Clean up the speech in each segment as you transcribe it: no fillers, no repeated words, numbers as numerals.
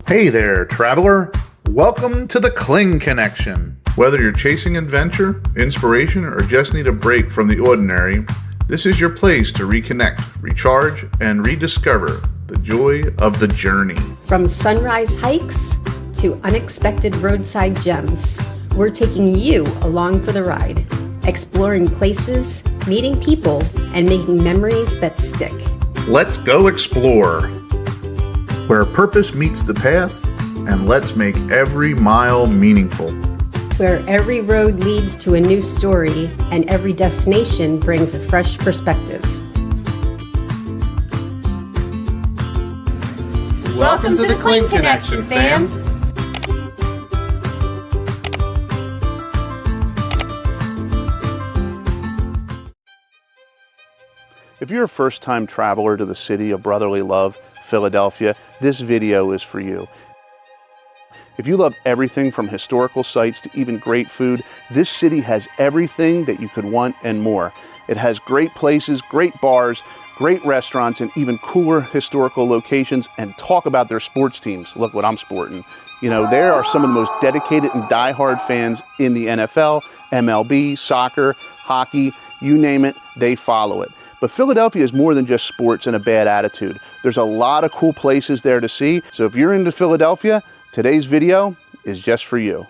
Hey there, traveler. Welcome to the Kling Connection. Whether you're chasing adventure, inspiration, or just need a break from the ordinary, this is your place to reconnect, recharge, and rediscover the joy of the journey. From sunrise hikes to unexpected roadside gems, we're taking you along for the ride, exploring places, meeting people, and making memories that stick. Let's go explore, where purpose meets the path, and let's make every mile meaningful. Where every road leads to a new story and every destination brings a fresh perspective. Welcome to the Kling Connection, fam. If you're a first-time traveler to the city of brotherly love, Philadelphia, this video is for you. If you love everything from historical sites to even great food, this city has everything that you could want and more. It has great places, great bars, great restaurants, and even cooler historical locations. And talk about their sports teams. Look what I'm sporting. You know, there are some of the most dedicated and diehard fans in the NFL, MLB, soccer, hockey, you name it, they follow it. But Philadelphia is more than just sports and a bad attitude. There's a lot of cool places there to see. So if you're into Philadelphia, today's video is just for you.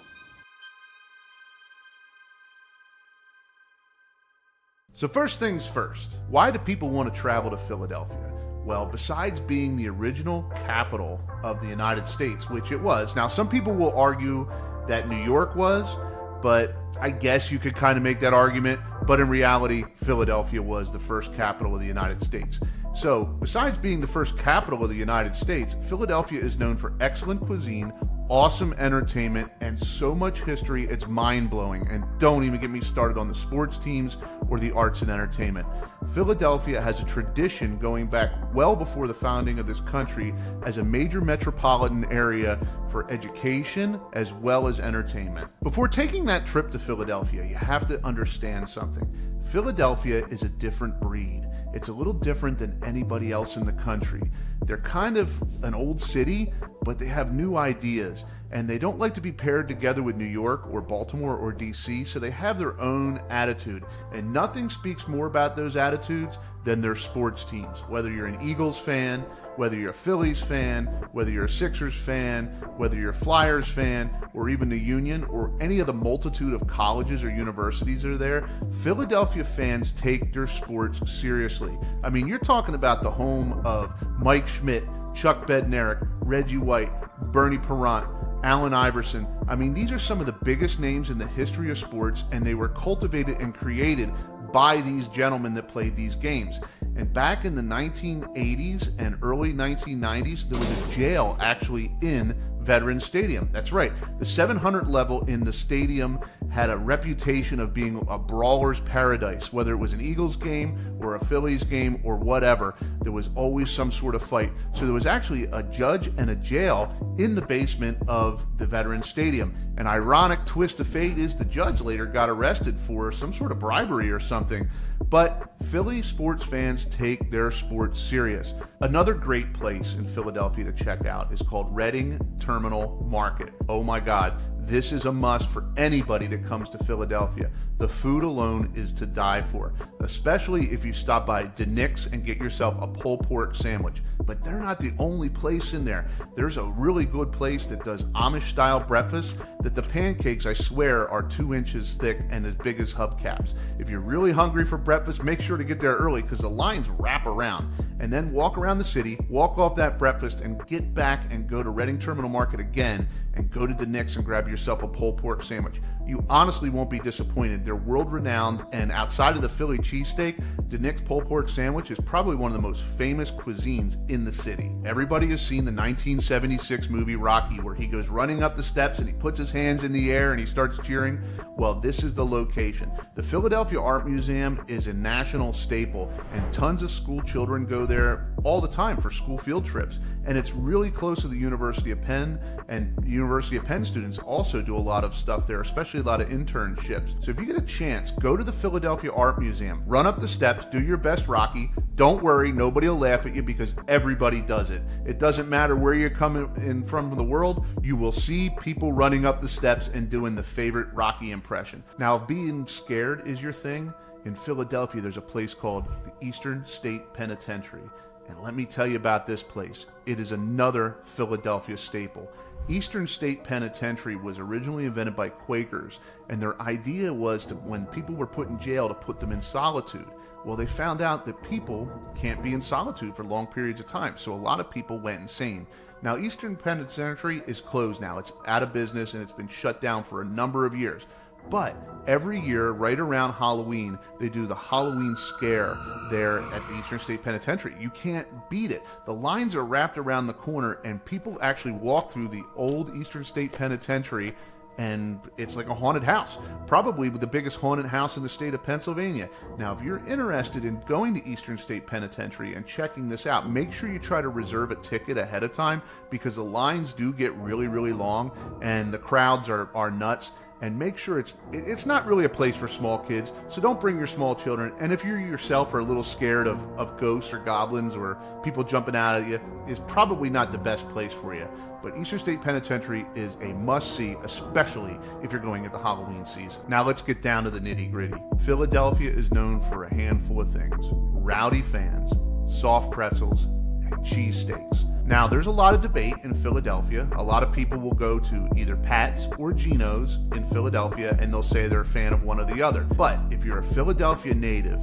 So first things first, why do people want to travel to Philadelphia? Well, besides being the original capital of the United States, which it was. Now, some people will argue that New York was, but I guess you could kind of make that argument. But in reality, Philadelphia was the first capital of the United States. So, besides being the first capital of the United States, Philadelphia is known for excellent cuisine, awesome entertainment, and so much history, it's mind-blowing. And don't even get me started on the sports teams or the arts and entertainment. Philadelphia has a tradition going back well before the founding of this country as a major metropolitan area for education as well as entertainment. Before taking that trip to Philadelphia, you have to understand something. Philadelphia is a different breed. It's a little different than anybody else in the country. They're kind of an old city, but they have new ideas, and they don't like to be paired together with New York or Baltimore or DC, so they have their own attitude. And nothing speaks more about those attitudes than their sports teams. Whether you're an Eagles fan, whether you're a Phillies fan, whether you're a Sixers fan, whether you're a Flyers fan, or even the Union, or any of the multitude of colleges or universities that are there, Philadelphia fans take their sports seriously. I mean, you're talking about the home of Mike Schmidt, Chuck Bednarik, Reggie White, Bernie Parent, Allen Iverson. I mean, these are some of the biggest names in the history of sports, and they were cultivated and created by these gentlemen that played these games. And back in the 1980s and early 1990s, there was a jail actually in Veterans Stadium. That's right. The 700 level in the stadium had a reputation of being a brawler's paradise. Whether it was an Eagles game or a Phillies game or whatever, there was always some sort of fight. So there was actually a judge and a jail in the basement of the Veterans Stadium. An ironic twist of fate is the judge later got arrested for some sort of bribery or something. But Philly sports fans take their sports serious. Another great place in Philadelphia to check out is called Reading Terminal Market. Oh my God, this is a must for anybody that comes to Philadelphia. The food alone is to die for, especially if you stop by Nick's and get yourself a pulled pork sandwich. But they're not the only place in there. There's a really good place that does Amish-style breakfast that the pancakes, I swear, are 2 inches thick and as big as hubcaps. If you're really hungry for breakfast, make sure to get there early because the lines wrap around. And then walk around the city, walk off that breakfast, and get back and go to Reading Terminal Market again and go to Nick's and grab yourself a pulled pork sandwich. You honestly won't be disappointed. They're world-renowned, and outside of the Philly cheesesteak, Nick's pulled pork sandwich is probably one of the most famous cuisines in the city. Everybody has seen the 1976 movie Rocky, where he goes running up the steps and he puts his hands in the air and he starts cheering. Well, this is the location. The Philadelphia Art Museum is a national staple, and tons of school children go there all the time for school field trips. And it's really close to the University of Penn, and the University of Penn students also do a lot of stuff there, especially actually a lot of internships. So if you get a chance, go to the Philadelphia Art Museum, run up the steps, do your best Rocky. Don't worry, nobody will laugh at you because everybody does it. It doesn't matter where you're coming in from the world, you will see people running up the steps and doing the favorite Rocky impression. Now, if being scared is your thing, in Philadelphia there's a place called the Eastern State Penitentiary. And let me tell you about this place. It is another Philadelphia staple. Eastern State Penitentiary was originally invented by Quakers, and their idea was to, when people were put in jail, to put them in solitude. Well, they found out that people can't be in solitude for long periods of time, so a lot of people went insane. Now, Eastern Penitentiary is closed now. It's out of business, and it's been shut down for a number of years. But every year, right around Halloween, they do the Halloween scare there at the Eastern State Penitentiary. You can't beat it. The lines are wrapped around the corner, and people actually walk through the old Eastern State Penitentiary, and it's like a haunted house. Probably the biggest haunted house in the state of Pennsylvania. Now, if you're interested in going to Eastern State Penitentiary and checking this out, make sure you try to reserve a ticket ahead of time, because the lines do get really, really long, and the crowds are nuts. And make sure it's not really a place for small kids, so don't bring your small children. And if you yourself are a little scared of ghosts or goblins or people jumping out at you, is probably not the best place for you. But Eastern State Penitentiary is a must-see, especially if you're going at the Halloween season. Now let's get down to the nitty-gritty. Philadelphia is known for a handful of things: rowdy fans, soft pretzels, and cheesesteaks. Now, there's a lot of debate in Philadelphia. A lot of people will go to either Pat's or Geno's in Philadelphia, and they'll say they're a fan of one or the other. But if you're a Philadelphia native,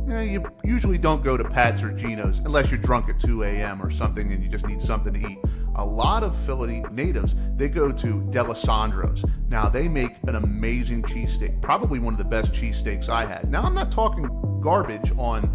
you usually don't go to Pat's or Geno's unless you're drunk at 2 a.m. or something and you just need something to eat. A lot of Philly natives, they go to D'Alessandro's. Now, they make an amazing cheesesteak, probably one of the best cheesesteaks I had. Now, I'm not talking garbage on,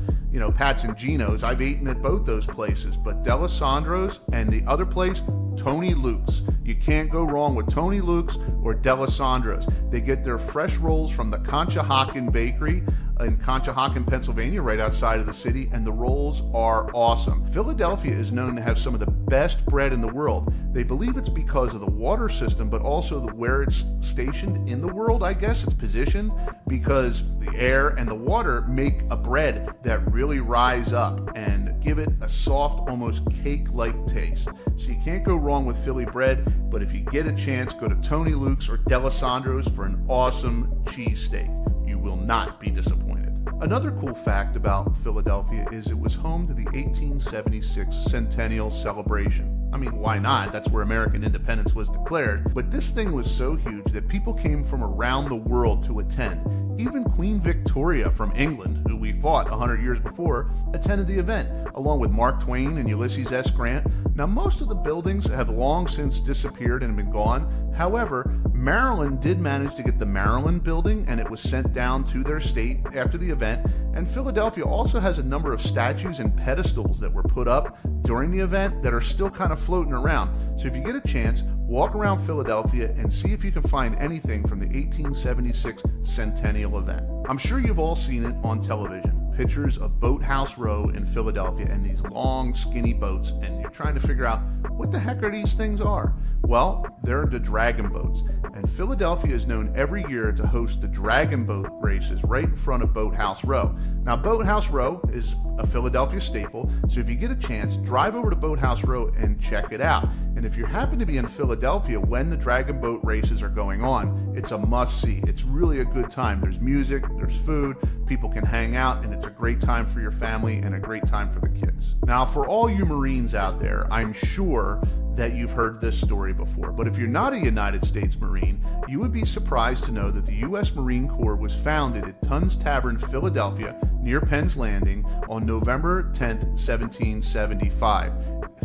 Pat's and Geno's. I've eaten at both those places, but D'Alessandro's and the other place, Tony Luke's. You can't go wrong with Tony Luke's or D'Alessandro's. They get their fresh rolls from the Conshohocken Bakery in Conshohocken, Pennsylvania, right outside of the city, and the rolls are awesome. Philadelphia is known to have some of the best bread in the world. They believe it's because of the water system, but also where it's stationed in the world, I guess, its position, because the air and the water make a bread that really rise up and give it a soft, almost cake-like taste. So you can't go wrong with Philly bread, but if you get a chance, go to Tony Luke's or D'Alessandro's for an awesome cheesesteak. You will not be disappointed. Another cool fact about Philadelphia is it was home to the 1876 Centennial Celebration. I mean, why not? That's where American independence was declared. But this thing was so huge that people came from around the world to attend. Even Queen Victoria from England, who we fought 100 years before, attended the event, along with Mark Twain and Ulysses S. Grant. Now, most of the buildings have long since disappeared and been gone. However, Maryland did manage to get the Maryland building, and it was sent down to their state after the event. And Philadelphia also has a number of statues and pedestals that were put up during the event that are still kind of floating around. So if you get a chance, walk around Philadelphia and see if you can find anything from the 1876 Centennial event. I'm sure you've all seen it on television. Pictures of Boathouse Row in Philadelphia and these long, skinny boats, and you're trying to figure out what the heck are these things are. Well, they're the dragon boats, and Philadelphia is known every year to host the dragon boat races right in front of Boathouse Row. Now, Boathouse Row is a Philadelphia staple, so if you get a chance, drive over to Boathouse Row and check it out. And if you happen to be in Philadelphia when the dragon boat races are going on, it's a must-see. It's really a good time. There's music, there's food, people can hang out, and it's a great time for your family and a great time for the kids. Now, for all you Marines out there, I'm sure that you've heard this story before, but if you're not a United States Marine, you would be surprised to know that the U.S. Marine Corps was founded at Tunn's Tavern, Philadelphia, near Penn's Landing, on November 10th, 1775.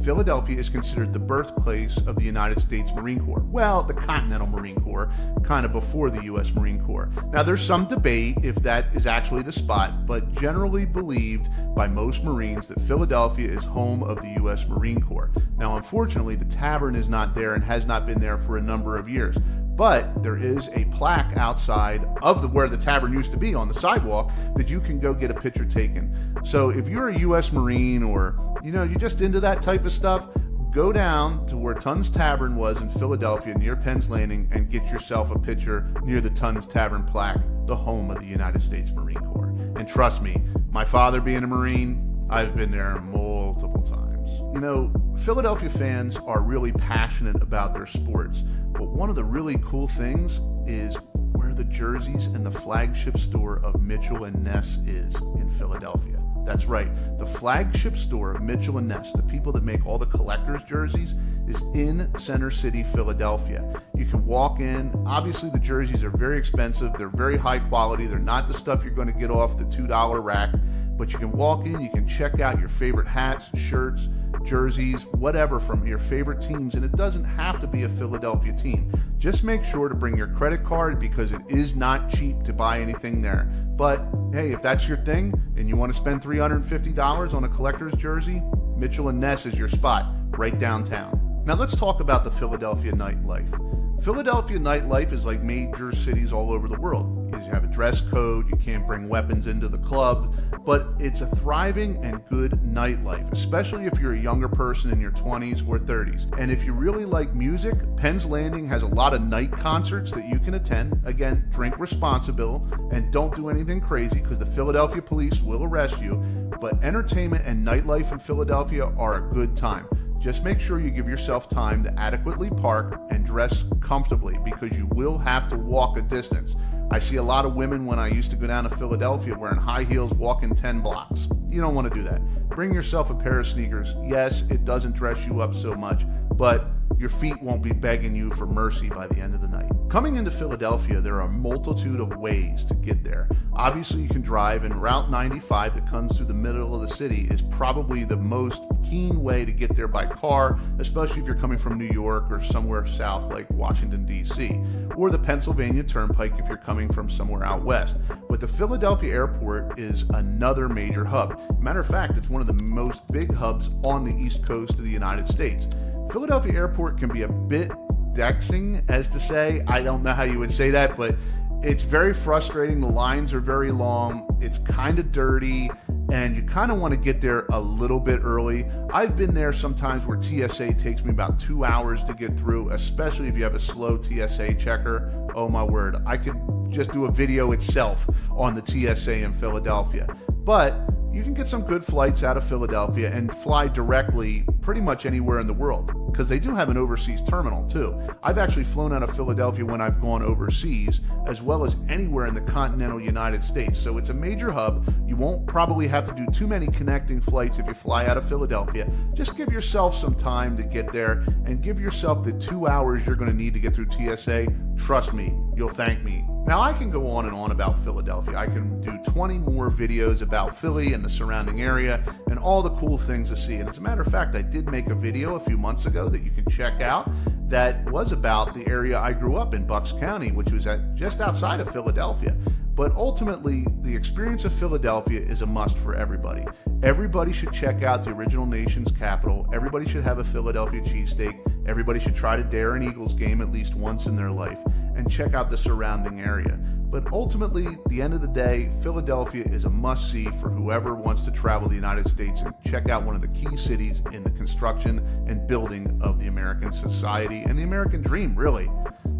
Philadelphia is considered the birthplace of the United States Marine Corps. Well, the Continental Marine Corps, kind of before the U.S. Marine Corps. Now, there's some debate if that is actually the spot, but generally believed by most Marines that Philadelphia is home of the U.S. Marine Corps. Now, unfortunately, the tavern is not there and has not been there for a number of years. But there is a plaque outside of where the tavern used to be on the sidewalk that you can go get a picture taken. So if you're a U.S. Marine or, you're just into that type of stuff, go down to where Tunn's Tavern was in Philadelphia near Penn's Landing and get yourself a picture near the Tunn's Tavern plaque, the home of the United States Marine Corps. And trust me, my father being a Marine, I've been there multiple times. You know, Philadelphia fans are really passionate about their sports, but one of the really cool things is where the jerseys and the flagship store of Mitchell and Ness is in Philadelphia. That's right, the flagship store of Mitchell and Ness, the people that make all the collectors' jerseys, is in Center City, Philadelphia. You can walk in. Obviously, the jerseys are very expensive. They're very high quality. They're not the stuff you're going to get off the $2 rack. But you can walk in, you can check out your favorite hats, shirts, jerseys, whatever from your favorite teams, and it doesn't have to be a Philadelphia team. Just make sure to bring your credit card because it is not cheap to buy anything there. But hey, if that's your thing and you want to spend $350 on a collector's jersey, Mitchell and Ness is your spot, right downtown. Now let's talk about the Philadelphia nightlife. Philadelphia nightlife is like major cities all over the world. You have a dress code, you can't bring weapons into the club, but it's a thriving and good nightlife, especially if you're a younger person in your 20s or 30s. And if you really like music, Penn's Landing has a lot of night concerts that you can attend. Again, drink responsible and don't do anything crazy because the Philadelphia police will arrest you. But entertainment and nightlife in Philadelphia are a good time. Just make sure you give yourself time to adequately park and dress comfortably because you will have to walk a distance. I see a lot of women when I used to go down to Philadelphia wearing high heels walking 10 blocks. You don't want to do that. Bring yourself a pair of sneakers. Yes, it doesn't dress you up so much, but your feet won't be begging you for mercy by the end of the night. Coming into Philadelphia, there are a multitude of ways to get there. Obviously, you can drive, and Route 95 that comes through the middle of the city is probably the most keen way to get there by car, especially if you're coming from New York or somewhere south like Washington, D.C., or the Pennsylvania Turnpike if you're coming from somewhere out west. But the Philadelphia airport is another major hub. Matter of fact, it's one of the most big hubs on the East Coast of the United States. Philadelphia Airport can be a bit vexing, as to say. I don't know how you would say that, but it's very frustrating. The lines are very long. It's kind of dirty, and you kind of want to get there a little bit early. I've been there sometimes where TSA takes me about 2 hours to get through, especially if you have a slow TSA checker. Oh my word, I could just do a video itself on the TSA in Philadelphia. But you can get some good flights out of Philadelphia and fly directly pretty much anywhere in the world because they do have an overseas terminal too. I've actually flown out of Philadelphia when I've gone overseas, as well as anywhere in the continental United States. So it's a major hub. You won't probably have to do too many connecting flights if you fly out of Philadelphia. Just give yourself some time to get there and give yourself the 2 hours you're going to need to get through TSA. Trust me, you'll thank me. Now, I can go on and on about Philadelphia. I can do 20 more videos about Philly and the surrounding area and all the cool things to see. And as a matter of fact, I did make a video a few months ago that you can check out that was about the area I grew up in, Bucks County, which was just outside of Philadelphia. But ultimately, the experience of Philadelphia is a must for everybody. Everybody should check out the original nation's capital. Everybody should have a Philadelphia cheesesteak. Everybody should try to dare an Eagles game at least once in their life and check out the surrounding area. But ultimately, at the end of the day, Philadelphia is a must-see for whoever wants to travel the United States and check out one of the key cities in the construction and building of the American society and the American dream, really.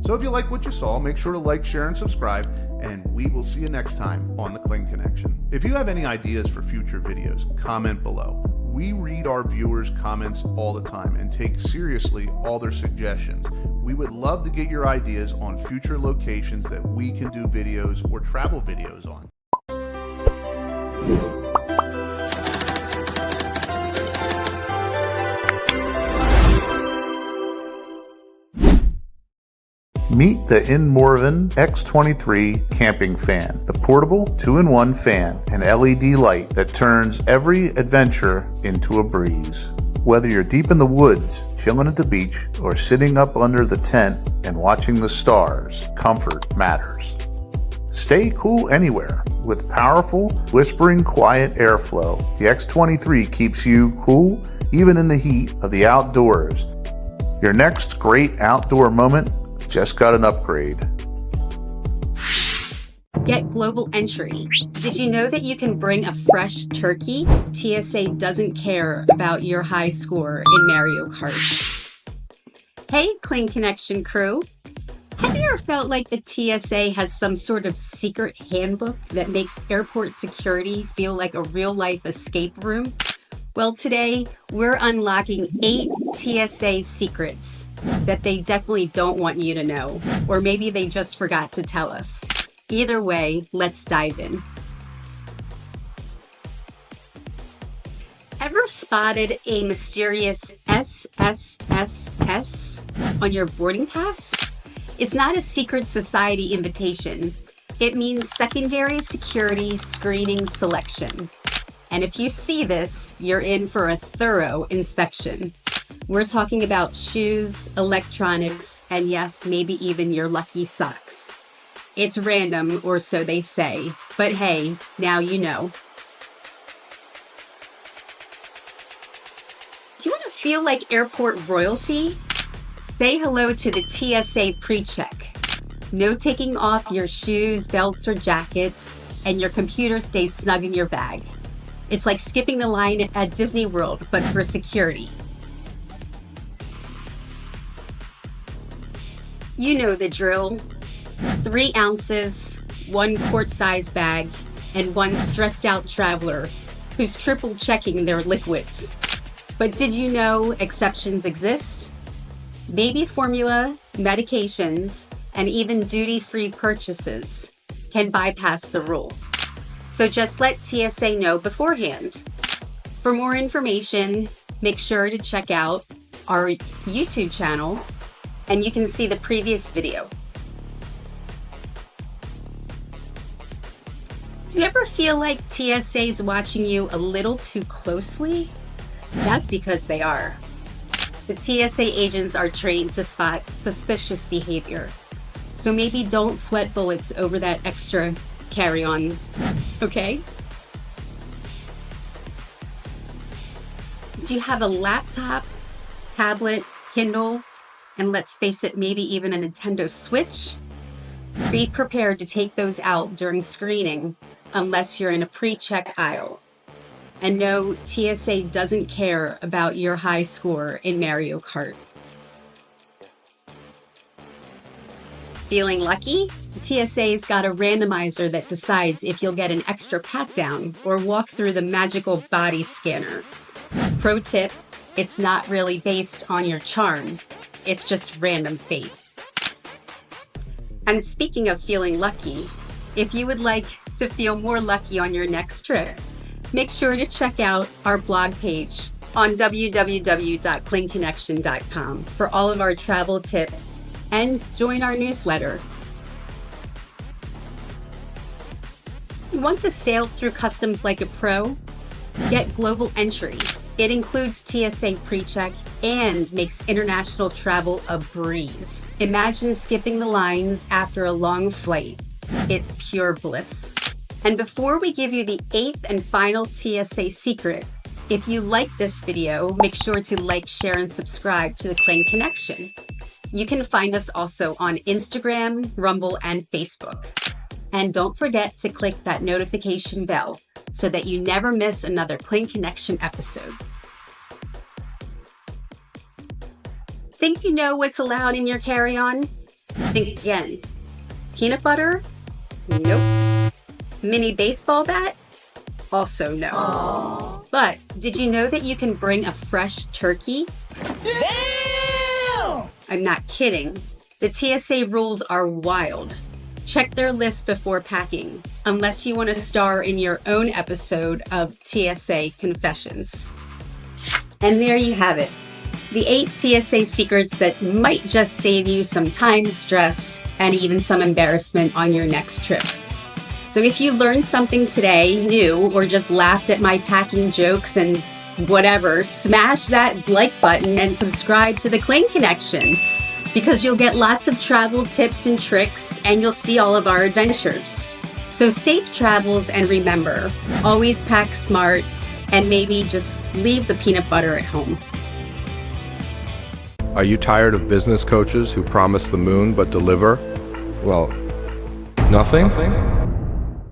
So if you like what you saw, make sure to like, share, and subscribe, and we will see you next time on The Kling Connection. If you have any ideas for future videos, comment below. We read our viewers' comments all the time and take seriously all their suggestions. We would love to get your ideas on future locations that we can do videos or travel videos on. Meet the Inmorven X23 camping fan, the portable 2-in-1 fan and LED light that turns every adventure into a breeze. Whether you're deep in the woods, chilling at the beach, or sitting up under the tent and watching the stars, comfort matters. Stay cool anywhere. With powerful, whispering, quiet airflow, the X23 keeps you cool even in the heat of the outdoors. Your next great outdoor moment just got an upgrade. Get global entry. Did you know that you can bring a fresh turkey? TSA doesn't care about your high score in Mario Kart. Hey, Kling Connection crew. Have you ever felt like the TSA has some sort of secret handbook that makes airport security feel like a real-life escape room? Well, today we're unlocking 8 TSA secrets that they definitely don't want you to know, or maybe they just forgot to tell us. Either way, let's dive in. Ever spotted a mysterious SSSS on your boarding pass? It's not a secret society invitation. It means secondary security screening selection. And if you see this, you're in for a thorough inspection. We're talking about shoes, electronics, and yes, maybe even your lucky socks. It's random, or so they say, but hey, now you know. Do you want to feel like airport royalty? Say hello to the TSA pre-check. No taking off your shoes, belts, or jackets, and your computer stays snug in your bag. It's like skipping the line at Disney World, but for security. You know the drill. 3 ounces, 1 quart-size bag, and 1 stressed-out traveler who's triple checking their liquids. But did you know exceptions exist? Baby formula, medications, and even duty-free purchases can bypass the rule. So just let TSA know beforehand. For more information, make sure to check out our YouTube channel, and you can see the previous video. Do you ever feel like TSA's watching you a little too closely? That's because they are. The TSA agents are trained to spot suspicious behavior. So maybe don't sweat bullets over that extra carry-on, okay? Do you have a laptop, tablet, Kindle, and let's face it, maybe even a Nintendo Switch? Be prepared to take those out during screening unless you're in a pre-check aisle. And no, TSA doesn't care about your high score in Mario Kart. Feeling lucky? TSA's got a randomizer that decides if you'll get an extra pat-down or walk through the magical body scanner. Pro tip, it's not really based on your charm. It's just random fate. And speaking of feeling lucky, if you would like to feel more lucky on your next trip, make sure to check out our blog page on www.klingconnection.com for all of our travel tips and join our newsletter. You want to sail through customs like a pro? Get global entry. It includes TSA pre-check and makes international travel a breeze. Imagine skipping the lines after a long flight. It's pure bliss. And before we give you the 8th and final TSA secret, if you like this video, make sure to like, share, and subscribe to the Kling Connection. You can find us also on Instagram, Rumble, and Facebook. And don't forget to click that notification bell so that you never miss another Kling Connection episode. Think you know what's allowed in your carry-on? Think again. Peanut butter? Nope. Mini baseball bat? Also no. Aww. But did you know that you can bring a fresh turkey? Damn! I'm not kidding. The TSA rules are wild. Check their list before packing, unless you want to star in your own episode of TSA Confessions. And there you have it. The 8 TSA secrets that might just save you some time, stress, and even some embarrassment on your next trip. So if you learned something today new or just laughed at my packing jokes and whatever, smash that like button and subscribe to the Kling Connection because you'll get lots of travel tips and tricks and you'll see all of our adventures. So safe travels, and remember, always pack smart and maybe just leave the peanut butter at home. Are you tired of business coaches who promise the moon but deliver, well, nothing?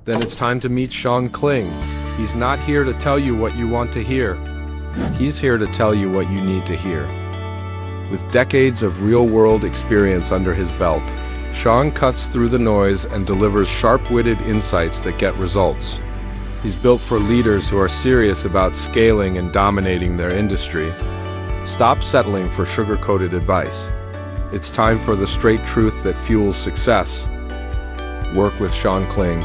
Then it's time to meet Sean Kling. He's not here to tell you what you want to hear. He's here to tell you what you need to hear. With decades of real-world experience under his belt, Sean cuts through the noise and delivers sharp-witted insights that get results. He's built for leaders who are serious about scaling and dominating their industry. Stop settling for sugar-coated advice. It's time for the straight truth that fuels success. Work with Sean Kling.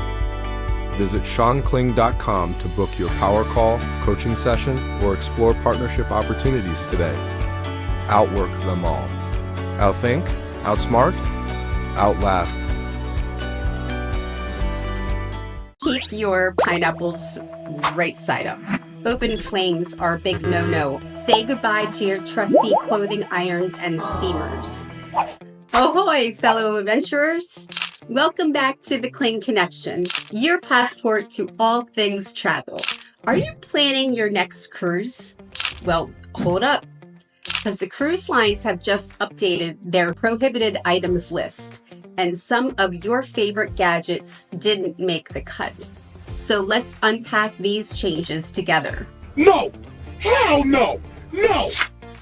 Visit SeanKling.com to book your power call, coaching session, or explore partnership opportunities today. Outwork them all. Outthink, outsmart, outlast. Keep your pineapples right side up. Open flames are a big no-no. Say goodbye to your trusty clothing irons and steamers. Ahoy, fellow adventurers! Welcome back to the Kling Connection, your passport to all things travel. Are you planning your next cruise? Well, hold up, because the cruise lines have just updated their prohibited items list, and some of your favorite gadgets didn't make the cut. So let's unpack these changes together. No! Hell no! No!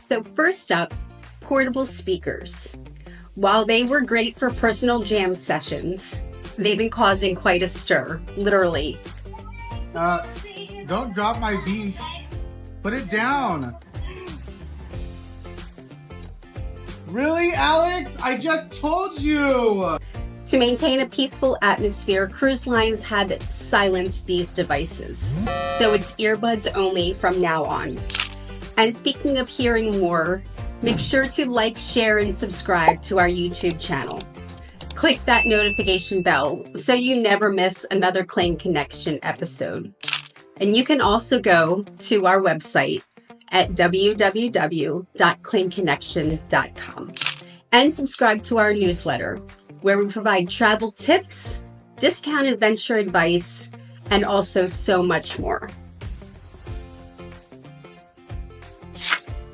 So first up, portable speakers. While they were great for personal jam sessions, they've been causing quite a stir, literally. Don't drop my beef. Put it down. Really, Alex? I just told you! To maintain a peaceful atmosphere, cruise lines have silenced these devices. So it's earbuds only from now on. And speaking of hearing more, make sure to like, share, and subscribe to our YouTube channel. Click that notification bell so you never miss another Kling Connection episode. And you can also go to our website at www.klingconnection.com and subscribe to our newsletter, where we provide travel tips, discounted venture advice, and also so much more.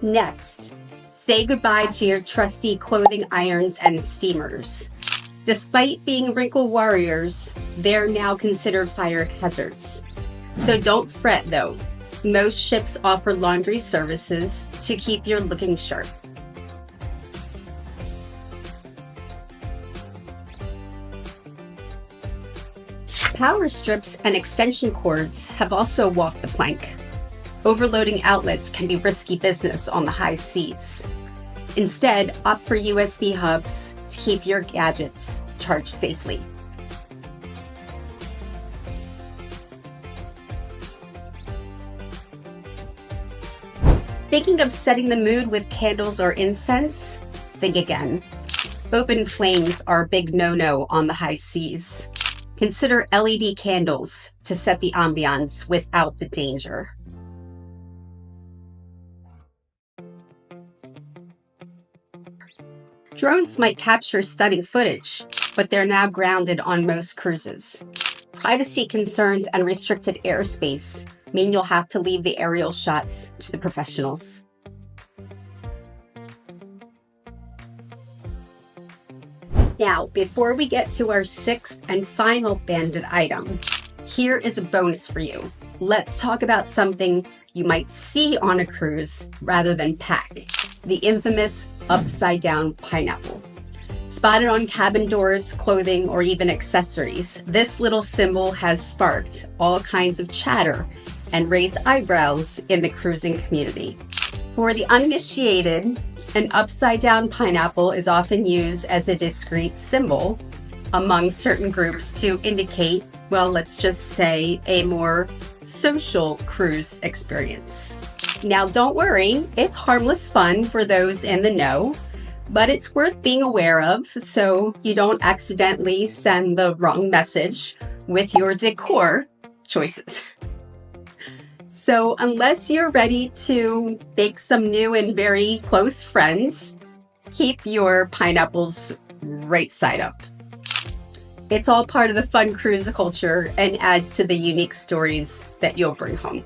Next, say goodbye to your trusty clothing irons and steamers. Despite being wrinkle warriors, they're now considered fire hazards. So don't fret though. Most ships offer laundry services to keep you looking sharp. Power strips and extension cords have also walked the plank. Overloading outlets can be risky business on the high seas. Instead, opt for USB hubs to keep your gadgets charged safely. Thinking of setting the mood with candles or incense? Think again. Open flames are a big no-no on the high seas. Consider LED candles to set the ambiance without the danger. Drones might capture stunning footage, but they're now grounded on most cruises. Privacy concerns and restricted airspace mean you'll have to leave the aerial shots to the professionals. Now, before we get to our sixth and final banded item, here is a bonus for you. Let's talk about something you might see on a cruise rather than pack. The infamous upside-down pineapple. Spotted on cabin doors, clothing, or even accessories, this little symbol has sparked all kinds of chatter and raised eyebrows in the cruising community. For the uninitiated, an upside-down pineapple is often used as a discreet symbol among certain groups to indicate, well, let's just say, a more social cruise experience. Now, don't worry, it's harmless fun for those in the know, but it's worth being aware of so you don't accidentally send the wrong message with your decor choices. So unless you're ready to make some new and very close friends, keep your pineapples right side up. It's all part of the fun cruise culture and adds to the unique stories that you'll bring home.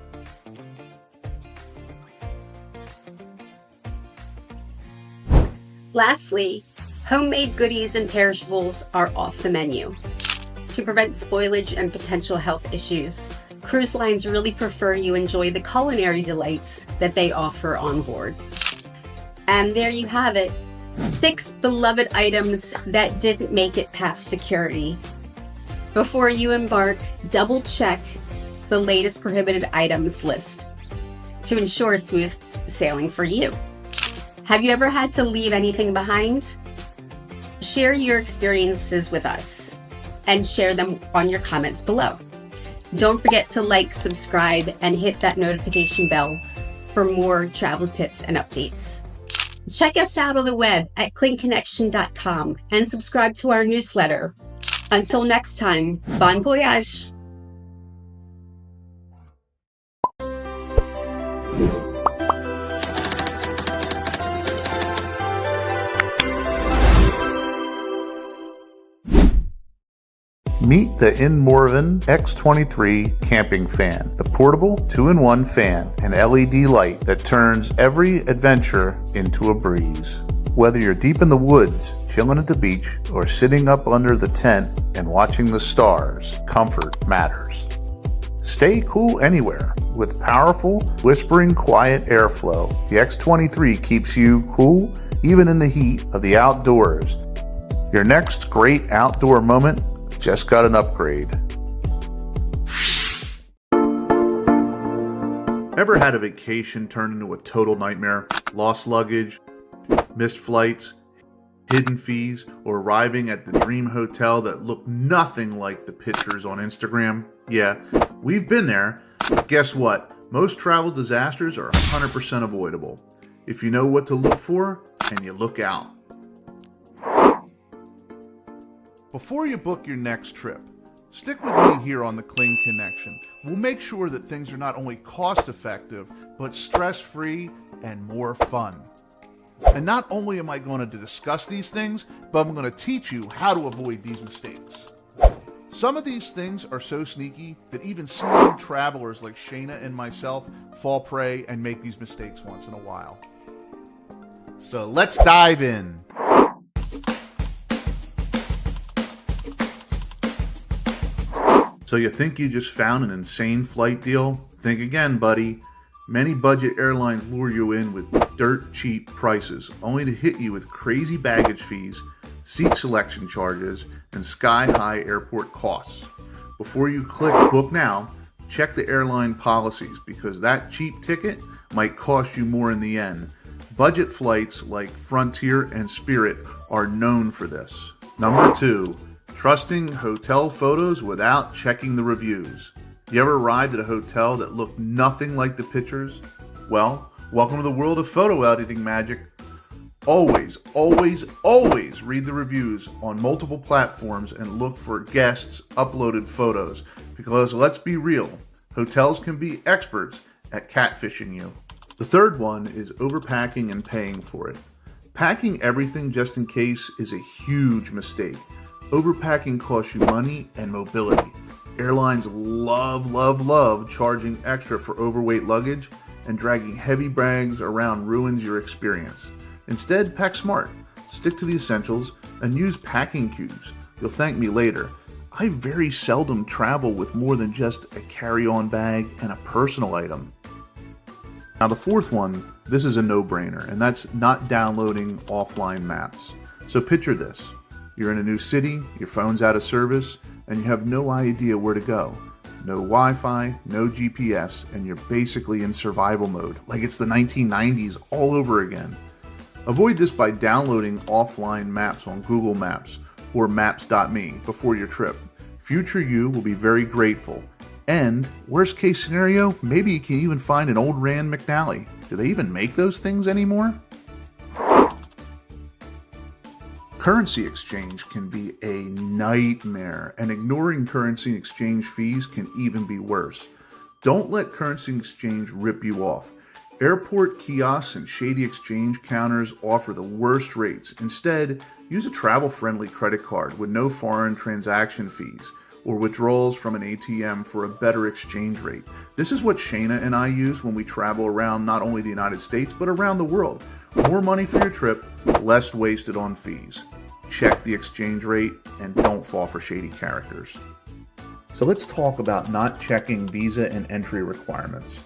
Lastly, homemade goodies and perishables are off the menu. To prevent spoilage and potential health issues, cruise lines really prefer you enjoy the culinary delights that they offer on board. And there you have it, 6 beloved items that didn't make it past security. Before you embark, double check the latest prohibited items list to ensure smooth sailing for you. Have you ever had to leave anything behind? Share your experiences with us and share them on your comments below. Don't forget to like, subscribe, and hit that notification bell for more travel tips and updates. Check us out on the web at klingconnection.com and subscribe to our newsletter. Until next time, bon voyage! Meet the Inmorven X23 camping fan, the portable 2-in-1 fan and LED light that turns every adventure into a breeze. Whether you're deep in the woods, chilling at the beach, or sitting up under the tent and watching the stars, comfort matters. Stay cool anywhere. With powerful, whispering, quiet airflow, the X23 keeps you cool even in the heat of the outdoors. Your next great outdoor moment just got an upgrade. Ever had a vacation turn into a total nightmare? Lost luggage, missed flights, hidden fees, or arriving at the dream hotel that looked nothing like the pictures on Instagram? Yeah, we've been there. But guess what? Most travel disasters are 100% avoidable if you know what to look for and you look out. Before you book your next trip, stick with me here on the Kling Connection. We'll make sure that things are not only cost-effective, but stress-free and more fun. And not only am I going to discuss these things, but I'm going to teach you how to avoid these mistakes. Some of these things are so sneaky that even seasoned travelers like Shayna and myself fall prey and make these mistakes once in a while. So let's dive in. So you think you just found an insane flight deal? Think again, buddy. Many budget airlines lure you in with dirt cheap prices, only to hit you with crazy baggage fees, seat selection charges, and sky-high airport costs. Before you click book now, check the airline policies because that cheap ticket might cost you more in the end. Budget flights like Frontier and Spirit are known for this. Number 2. Trusting hotel photos without checking the reviews. You ever arrived at a hotel that looked nothing like the pictures? Well, welcome to the world of photo editing magic. Always, always, always read the reviews on multiple platforms and look for guests' uploaded photos. Because let's be real, hotels can be experts at catfishing you. The third one is overpacking and paying for it. Packing everything just in case is a huge mistake. Overpacking costs you money and mobility. Airlines love charging extra for overweight luggage, and dragging heavy bags around ruins your experience. Instead, pack smart, stick to the essentials, and use packing cubes. You'll thank me later. I very seldom travel with more than just a carry-on bag and a personal item. Now the fourth one, this is a no-brainer, and that's not downloading offline maps. So picture this. You're in a new city, your phone's out of service, and you have no idea where to go. No Wi-Fi, no GPS, and you're basically in survival mode, like it's the 1990s all over again. Avoid this by downloading offline maps on Google Maps or Maps.me before your trip. Future you will be very grateful. And, worst case scenario, maybe you can even find an old Rand McNally. Do they even make those things anymore? Currency exchange can be a nightmare, and ignoring currency exchange fees can even be worse. Don't let currency exchange rip you off. Airport kiosks and shady exchange counters offer the worst rates. Instead, use a travel-friendly credit card with no foreign transaction fees or withdrawals from an ATM for a better exchange rate. This is what Shayna and I use when we travel around not only the United States, but around the world. More money for your trip, less wasted on fees. check the exchange rate, and don't fall for shady characters. So let's talk about not checking visa and entry requirements.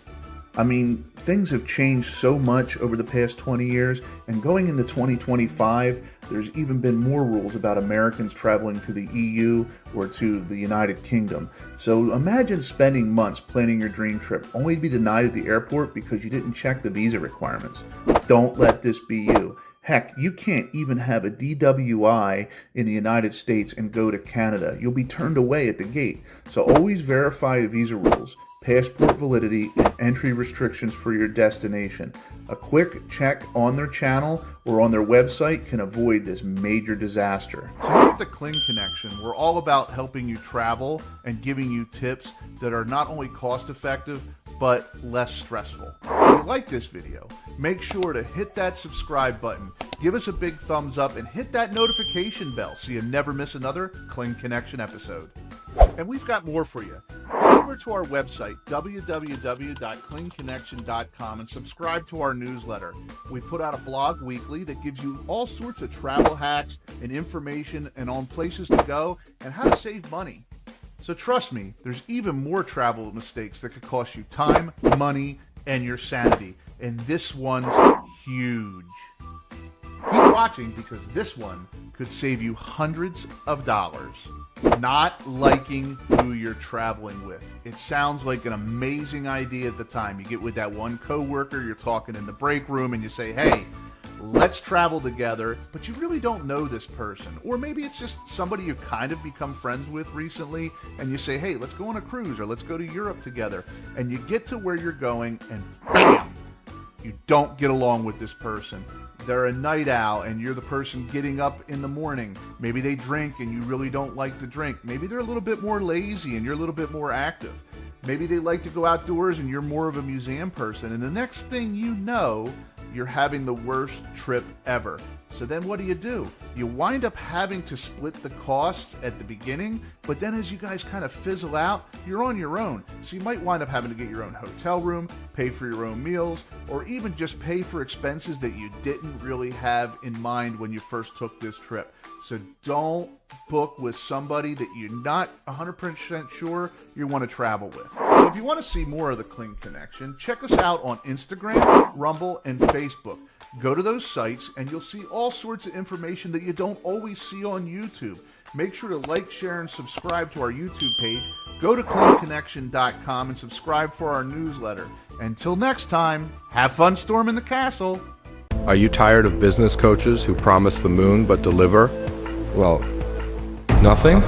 I mean, things have changed so much over the past 20 years, and going into 2025, there's even been more rules about Americans traveling to the EU or to the United Kingdom. So imagine spending months planning your dream trip only to be denied at the airport because you didn't check the visa requirements. Don't let this be you. Heck, you can't even have a DWI in the United States and go to Canada. You'll be turned away at the gate. So always verify visa rules, passport validity, and entry restrictions for your destination. A quick check on their channel or on their website can avoid this major disaster. So here at the Kling Connection, we're all about helping you travel and giving you tips that are not only cost effective, but less stressful. If you like this video, make sure to hit that subscribe button, give us a big thumbs up, and hit that notification bell so you never miss another Kling Connection episode. And we've got more for you. Go over to our website, www.klingconnection.com, and subscribe to our newsletter. We put out a blog weekly that gives you all sorts of travel hacks and information and on places to go and how to save money. So trust me, there's even more travel mistakes that could cost you time, money, and your sanity. And this one's huge. Keep watching because this one could save you hundreds of dollars. Not liking who you're traveling with. It sounds like an amazing idea at the time. You get with that one coworker, you're talking in the break room, and you say, hey, let's travel together, but you really don't know this person. Or maybe it's just somebody you kind of become friends with recently, and you say, hey, let's go on a cruise, or let's go to Europe together. And you get to where you're going, and bam, you don't get along with this person. They're a night owl, and you're the person getting up in the morning. Maybe they drink, and you really don't like the drink. Maybe they're a little bit more lazy, and you're a little bit more active. Maybe they like to go outdoors, and you're more of a museum person. And the next thing you know, you're having the worst trip ever. So then what do? You wind up having to split the costs at the beginning, but then as you guys kind of fizzle out, you're on your own. So you might wind up having to get your own hotel room, pay for your own meals, or even just pay for expenses that you didn't really have in mind when you first took this trip. So don't book with somebody that you're not 100% sure you want to travel with. So if you want to see more of the Kling Connection, check us out on Instagram, Rumble, and Facebook. Go to those sites and you'll see all sorts of information that you don't always see on YouTube. Make sure to like, share, and subscribe to our YouTube page. Go to klingconnection.com and subscribe for our newsletter. Until next time, have fun storming the castle. Are you tired of business coaches who promise the moon but deliver, well, nothing?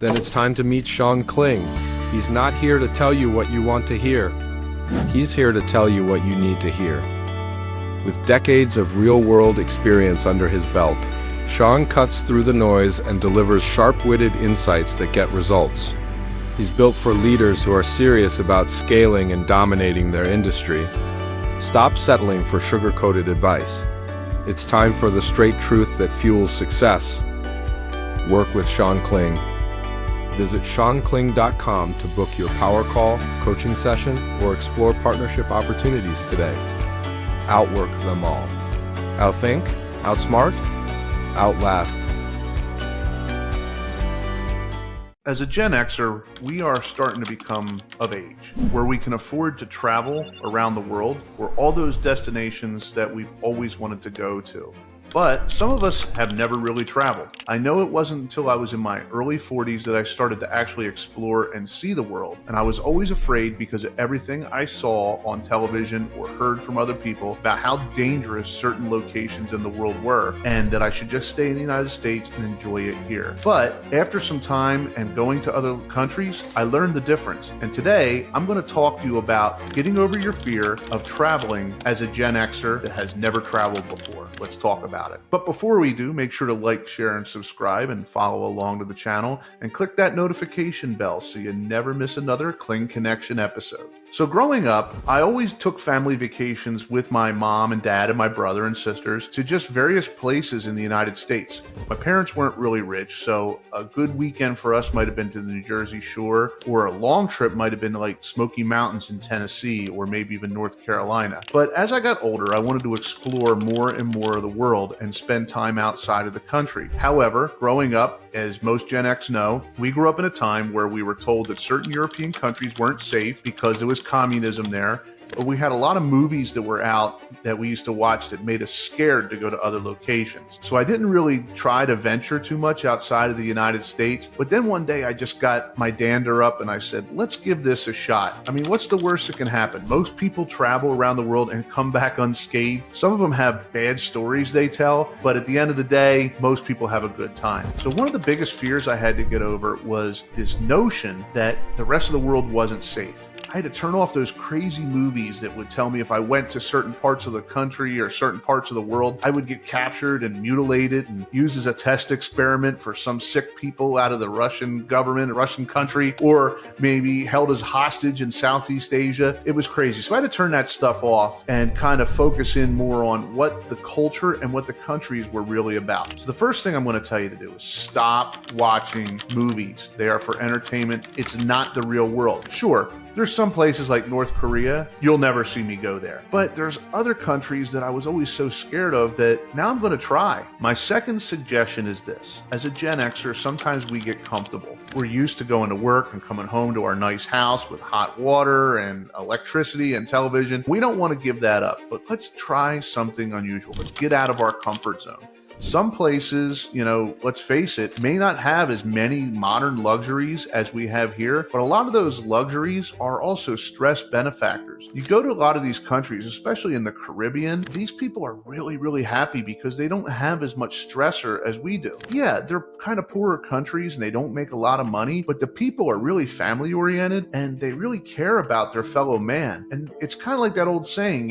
Then it's time to meet Sean Kling. He's not here to tell you what you want to hear. He's here to tell you what you need to hear. With decades of real-world experience under his belt, Sean cuts through the noise and delivers sharp-witted insights that get results. He's built for leaders who are serious about scaling and dominating their industry. Stop settling for sugar-coated advice. It's time for the straight truth that fuels success. Work with Sean Kling. Visit SeanKling.com to book your power call, coaching session, or explore partnership opportunities today. Outwork them all. Outthink, outsmart, outlast. As a Gen Xer, we are starting to become of age, where we can afford to travel around the world, or all those destinations that we've always wanted to go to. But some of us have never really traveled. I know it wasn't until I was in my early 40s that I started to actually explore and see the world. And I was always afraid because of everything I saw on television or heard from other people about how dangerous certain locations in the world were, and that I should just stay in the United States and enjoy it here. But after some time and going to other countries, I learned the difference. And today, I'm going to talk to you about getting over your fear of traveling as a Gen Xer that has never traveled before. Let's talk about it. But before we do, make sure to like, share, and subscribe and follow along to the channel and click that notification bell so you never miss another Kling Connection episode. So growing up, I always took family vacations with my mom and dad and my brother and sisters to just various places in the United States. My parents weren't really rich, so a good weekend for us might have been to the New Jersey shore, or a long trip might have been to like Smoky Mountains in Tennessee, or maybe even North Carolina. But as I got older, I wanted to explore more and more of the world and spend time outside of the country. However, growing up, as most Gen X know, we grew up in a time where we were told that certain European countries weren't safe because there was communism there. We had a lot of movies that were out that we used to watch that made us scared to go to other locations. So I didn't really try to venture too much outside of the United States. But then one day I just got my dander up and I said, let's give this a shot. I mean, what's the worst that can happen? Most people travel around the world and come back unscathed. Some of them have bad stories they tell, but at the end of the day, most people have a good time. So one of the biggest fears I had to get over was this notion that the rest of the world wasn't safe. I had to turn off those crazy movies that would tell me if I went to certain parts of the country or certain parts of the world, I would get captured and mutilated and used as a test experiment for some sick people out of the Russian government, Russian country, or maybe held as hostage in Southeast Asia. It was crazy. So I had to turn that stuff off and kind of focus in more on what the culture and what the countries were really about. So the first thing I'm going to tell you to do is stop watching movies. They are for entertainment. It's not the real world. Sure, there's some places like North Korea, you'll never see me go there. But there's other countries that I was always so scared of that now I'm going to try. My second suggestion is this. As a Gen Xer, sometimes we get comfortable. We're used to going to work and coming home to our nice house with hot water and electricity and television. We don't want to give that up, but let's try something unusual. Let's get out of our comfort zone. Some places, let's face it, may not have as many modern luxuries as we have here, but a lot of those luxuries are also stress benefactors. You go to a lot of these countries, especially in the Caribbean, these people are really, really happy because they don't have as much stressor as we do. Yeah, they're kind of poorer countries and they don't make a lot of money, but the people are really family oriented and they really care about their fellow man. And it's kind of like that old saying,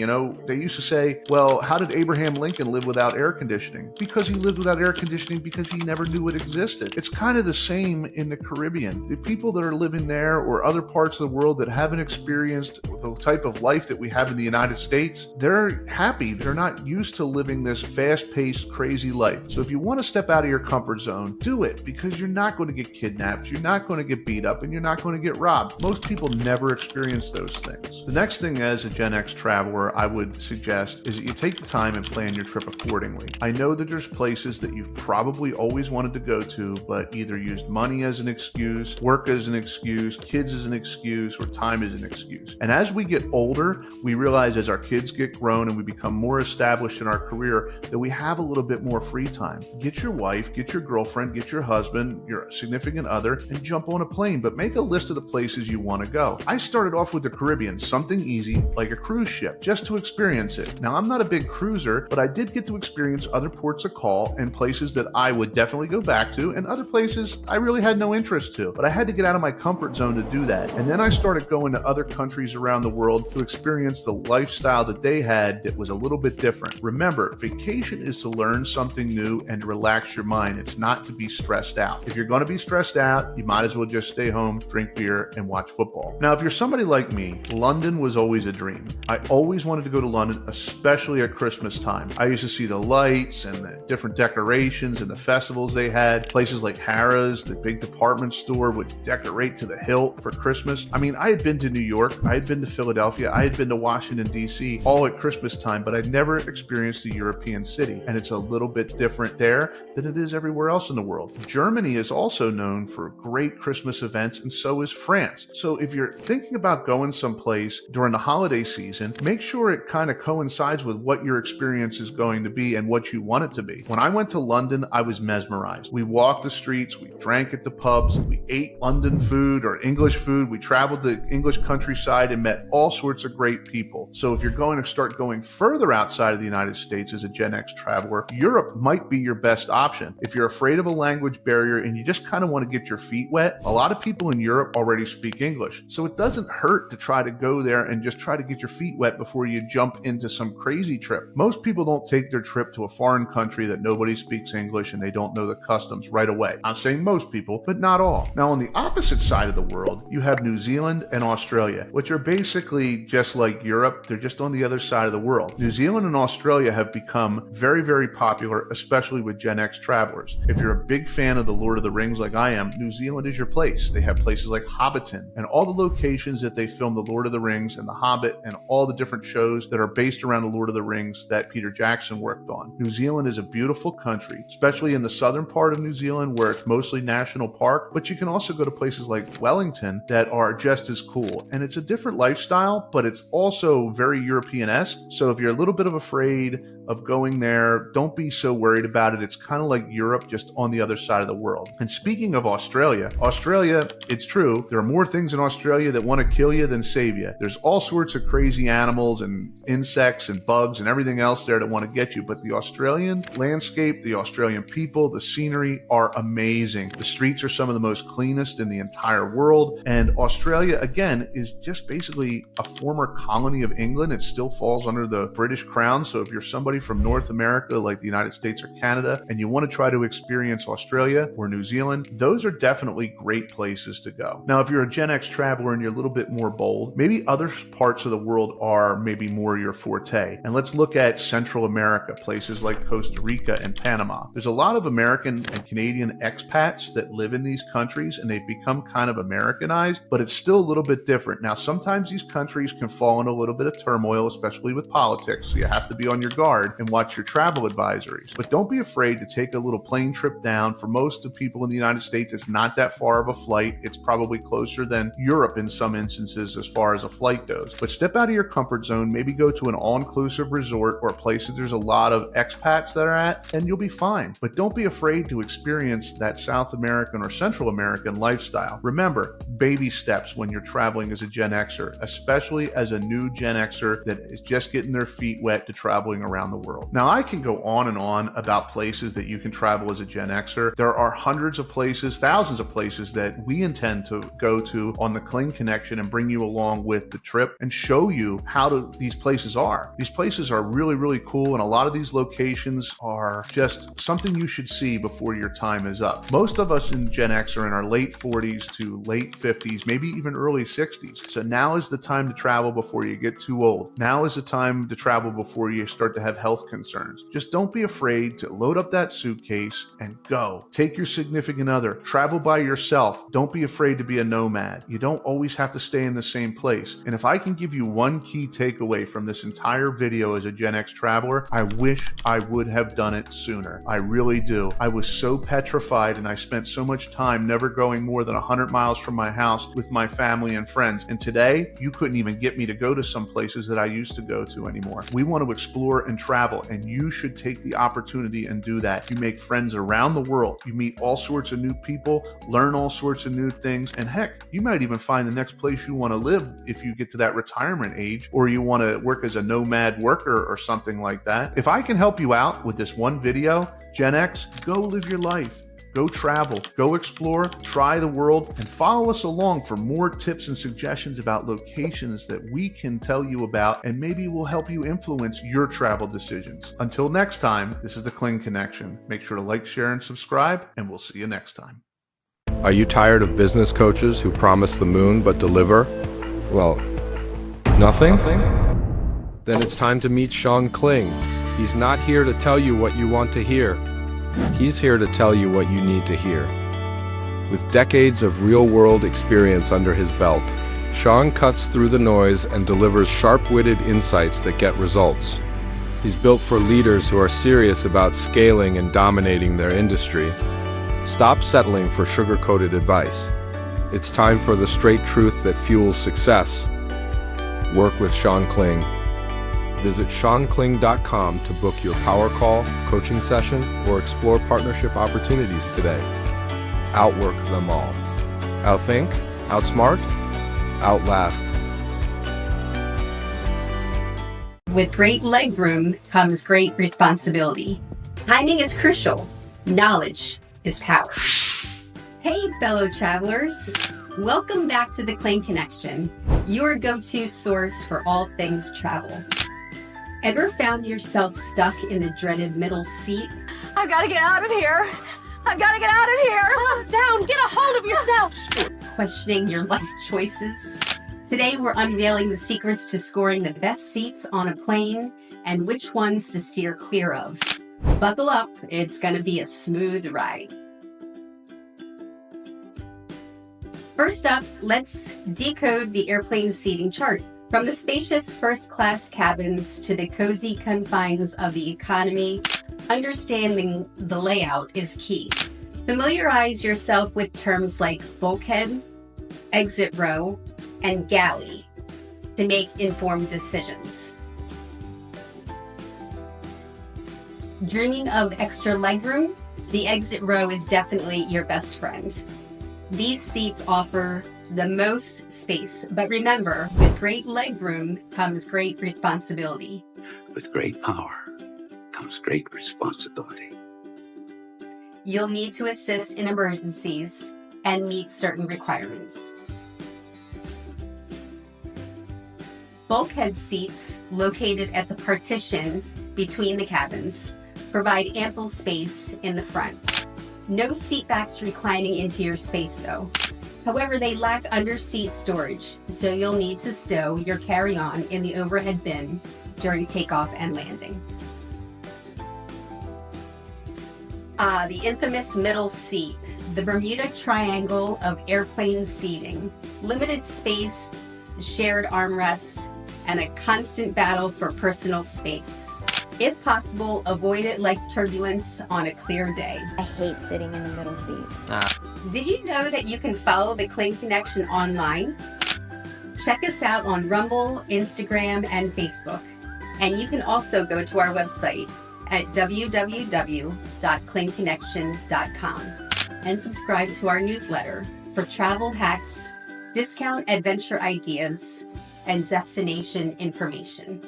they used to say, well, how did Abraham Lincoln live without air conditioning? Because he lived without air conditioning because he never knew it existed. It's kind of the same in the Caribbean. The people that are living there or other parts of the world that haven't experienced the type of life that we have in the United States, they're happy. They're not used to living this fast-paced, crazy life. So if you want to step out of your comfort zone, do it because you're not going to get kidnapped, you're not going to get beat up, and you're not going to get robbed. Most people never experience those things. The next thing as a Gen X traveler I would suggest is that you take the time and plan your trip accordingly. I know that there's places that you've probably always wanted to go to, but either used money as an excuse, work as an excuse, kids as an excuse, or time as an excuse. And as we get older, we realize as our kids get grown and we become more established in our career that we have a little bit more free time. Get your wife, get your girlfriend, get your husband, your significant other, and jump on a plane, but make a list of the places you want to go. I started off with the Caribbean, something easy like a cruise ship, just to experience it. Now, I'm not a big cruiser, but I did get to experience other ports of call and places that I would definitely go back to, and other places I really had no interest to. But I had to get out of my comfort zone to do that. And then I started going to other countries around the world to experience the lifestyle that they had that was a little bit different. Remember, vacation is to learn something new and to relax your mind. It's not to be stressed out. If you're going to be stressed out, you might as well just stay home, drink beer, and watch football. Now, if you're somebody like me, London was always a dream. I always wanted to go to London, especially at Christmas time. I used to see the lights and the different decorations and the festivals they had. Places like Harrods, the big department store, would decorate to the hilt for Christmas. I mean, I had been to New York, I had been to Philadelphia, I had been to Washington, D.C., all at Christmas time, but I'd never experienced a European city. And it's a little bit different there than it is everywhere else in the world. Germany is also known for great Christmas events, and so is France. So if you're thinking about going someplace during the holiday season, make sure it kind of coincides with what your experience is going to be and what you want it to be. When I went to London, I was mesmerized. We walked the streets, we drank at the pubs, we ate London food or English food, we traveled the English countryside and met all sorts of great people. So if you're going to start going further outside of the United States as a Gen X traveler, Europe might be your best option. If you're afraid of a language barrier and you just kind of want to get your feet wet, a lot of people in Europe already speak English. So it doesn't hurt to try to go there and just try to get your feet wet before you jump into some crazy trip. Most people don't take their trip to a foreign country that nobody speaks English and they don't know the customs right away. I'm saying most people, but not all. Now on the opposite side of the world, you have New Zealand and Australia, which are basically just like Europe. They're just on the other side of the world. New Zealand and Australia have become very, very popular, especially with Gen X travelers. If you're a big fan of the Lord of the Rings like I am, New Zealand is your place. They have places like Hobbiton and all the locations that they filmed the Lord of the Rings and the Hobbit and all the different shows that are based around the Lord of the Rings that Peter Jackson worked on. New Zealand is a beautiful country, especially in the southern part of New Zealand where it's mostly national park, but you can also go to places like Wellington that are just as cool. And it's a different lifestyle, but it's also very European-esque. So if you're a little bit afraid of going there, don't be so worried about it. It's kind of like Europe, just on the other side of the world. And speaking of Australia, it's true, there are more things in Australia that want to kill you than save you. There's all sorts of crazy animals and insects and bugs and everything else there that want to get you. But the Australian landscape, the Australian people, the scenery are amazing. The streets are some of the most cleanest in the entire world. And Australia, again, is just basically a former colony of England. It still falls under the British Crown. So if you're somebody from North America, like the United States or Canada, and you want to try to experience Australia or New Zealand, those are definitely great places to go. Now, if you're a Gen X traveler and you're a little bit more bold, maybe other parts of the world are maybe more your forte. And let's look at Central America, places like Costa Rica and Panama. There's a lot of American and Canadian expats that live in these countries, and they've become kind of Americanized, but it's still a little bit different. Now, sometimes these countries can fall into a little bit of turmoil, especially with politics, so you have to be on your guard and watch your travel advisories. But don't be afraid to take a little plane trip down. For most of the people in the United States, it's not that far of a flight. It's probably closer than Europe in some instances as far as a flight goes. But step out of your comfort zone, maybe go to an all-inclusive resort or a place that there's a lot of expats that are at, and you'll be fine. But don't be afraid to experience that South American or Central American lifestyle. Remember, baby steps when you're traveling as a Gen Xer, especially as a new Gen Xer that is just getting their feet wet to traveling around the world. Now, I can go on and on about places that you can travel as a Gen Xer. There are hundreds of places, thousands of places that we intend to go to on the Kling Connection and bring you along with the trip and show you how these places are. These places are really, really cool, and a lot of these locations are just something you should see before your time is up. Most of us in Gen X are in our late 40s to late 50s, maybe even early 60s. So now is the time to travel before you get too old. Now is the time to travel before you start to have health concerns. Just don't be afraid to load up that suitcase and go. Take your significant other. Travel by yourself. Don't be afraid to be a nomad. You don't always have to stay in the same place. And if I can give you one key takeaway from this entire video as a Gen X traveler, I wish I would have done it sooner. I really do. I was so petrified, and I spent so much time never going more than 100 miles from my house with my family and friends. And today, you couldn't even get me to go to some places that I used to go to anymore. We want to explore and travel, and you should take the opportunity and do that. You make friends around the world. You meet all sorts of new people, learn all sorts of new things, and heck, you might even find the next place you want to live if you get to that retirement age, or you want to work as a nomad worker or something like that. If I can help you out with this one video, Gen X, go live your life. Go travel, go explore, try the world, and follow us along for more tips and suggestions about locations that we can tell you about, and maybe will help you influence your travel decisions. Until next time, this is the Kling Connection. Make sure to like, share, and subscribe, and we'll see you next time. Are you tired of business coaches who promise the moon but deliver, well, nothing? Then it's time to meet Sean Kling. He's not here to tell you what you want to hear. He's here to tell you what you need to hear. With decades of real-world experience under his belt, Sean cuts through the noise and delivers sharp-witted insights that get results. He's built for leaders who are serious about scaling and dominating their industry. Stop settling for sugar-coated advice. It's time for the straight truth that fuels success. Work with Sean Kling. Visit SeanKling.com to book your power call, coaching session, or explore partnership opportunities today. Outwork them all. Outthink, outsmart, outlast. With great legroom comes great responsibility. Timing is crucial. Knowledge is power. Hey, fellow travelers. Welcome back to the Kling Connection, your go-to source for all things travel. Ever found yourself stuck in the dreaded middle seat? I've got to get out of here. I've got to get out of here. Calm down. Get a hold of yourself. Questioning your life choices? Today, we're unveiling the secrets to scoring the best seats on a plane and which ones to steer clear of. Buckle up. It's going to be a smooth ride. First up, let's decode the airplane seating chart. From the spacious first-class cabins to the cozy confines of the economy, understanding the layout is key. Familiarize yourself with terms like bulkhead, exit row, and galley to make informed decisions. Dreaming of extra legroom? The exit row is definitely your best friend. These seats offer the most space, but remember, with great legroom comes great responsibility. With great power comes great responsibility. You'll need to assist in emergencies and meet certain requirements. Bulkhead seats, located at the partition between the cabins, provide ample space in the front. No seatbacks reclining into your space though. However, they lack under-seat storage, so you'll need to stow your carry-on in the overhead bin during takeoff and landing. The infamous middle seat, the Bermuda Triangle of airplane seating. Limited space, shared armrests, and a constant battle for personal space. If possible, avoid it like turbulence on a clear day. I hate sitting in the middle seat. Did you know that you can follow the Kling Connection online? Check us out on Rumble, Instagram, and Facebook. And you can also go to our website at www.klingconnection.com and subscribe to our newsletter for travel hacks, discount adventure ideas, and destination information.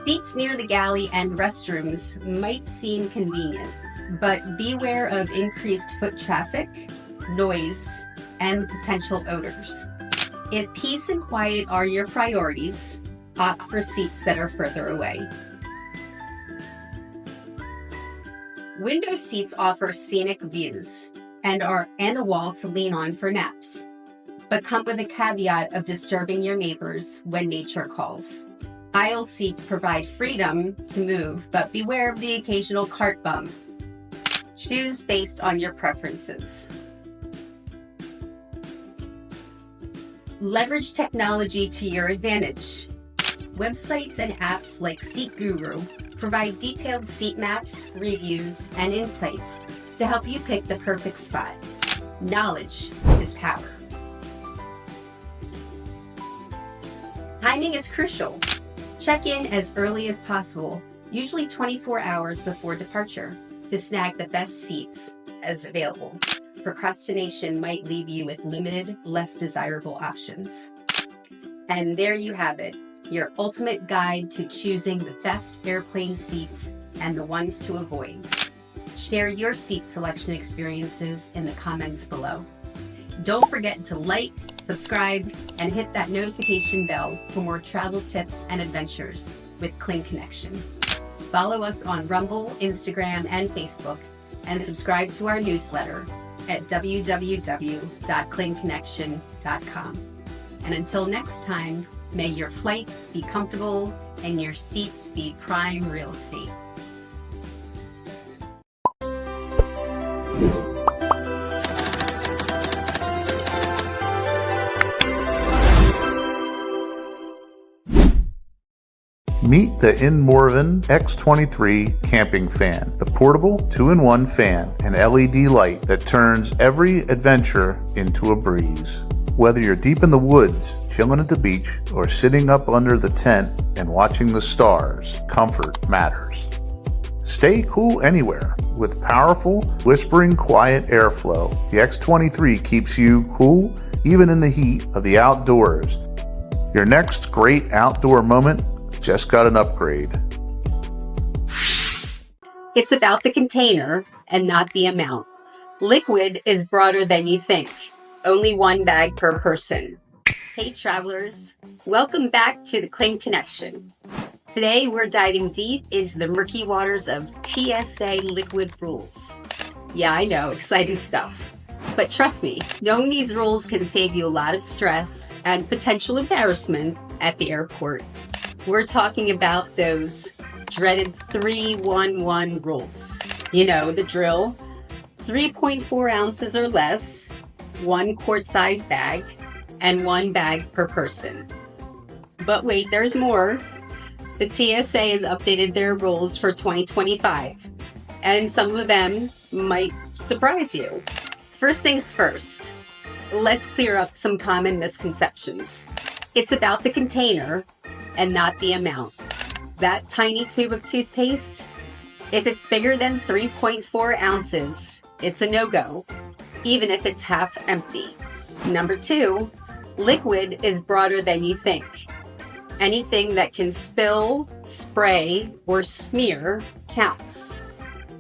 Seats near the galley and restrooms might seem convenient, but beware of increased foot traffic, noise, and potential odors. If peace and quiet are your priorities, opt for seats that are further away. Window seats offer scenic views and a wall to lean on for naps, but come with a caveat of disturbing your neighbors when nature calls. Aisle seats provide freedom to move, but beware of the occasional cart bump. Choose based on your preferences. Leverage technology to your advantage. Websites and apps like Seat Guru provide detailed seat maps, reviews, and insights to help you pick the perfect spot. Knowledge is power. Timing is crucial. Check in as early as possible, usually 24 hours before departure, to snag the best seats as available. Procrastination might leave you with limited, less desirable options. And there you have it, your ultimate guide to choosing the best airplane seats and the ones to avoid. Share your seat selection experiences in the comments below. Don't forget to like, subscribe, and hit that notification bell for more travel tips and adventures with Kling Connection. Follow us on Rumble, Instagram, and Facebook, and subscribe to our newsletter at www.klingconnection.com. And until next time, may your flights be comfortable and your seats be prime real estate. Meet the Inmorven X23 camping fan, the portable 2-in-1 fan and LED light that turns every adventure into a breeze. Whether you're deep in the woods, chilling at the beach, or sitting up under the tent and watching the stars, comfort matters. Stay cool anywhere. With powerful, whispering, quiet airflow, the X23 keeps you cool even in the heat of the outdoors. Your next great outdoor moment just got an upgrade. It's about the container and not the amount. Liquid is broader than you think. Only one bag per person. Hey travelers, welcome back to the Kling Connection. Today we're diving deep into the murky waters of TSA liquid rules. Yeah, I know, exciting stuff. But trust me, knowing these rules can save you a lot of stress and potential embarrassment at the airport. We're talking about those dreaded 3-1-1 rules. You know, the drill. 3.4 ounces or less, 1 quart-sized bag, and 1 bag per person. But wait, there's more. The TSA has updated their rules for 2025, and some of them might surprise you. First things first, let's clear up some common misconceptions. It's about the container and not the amount. That tiny tube of toothpaste, if it's bigger than 3.4 ounces, it's a no-go, even if it's half empty. Number 2, liquid is broader than you think. Anything that can spill, spray, or smear counts.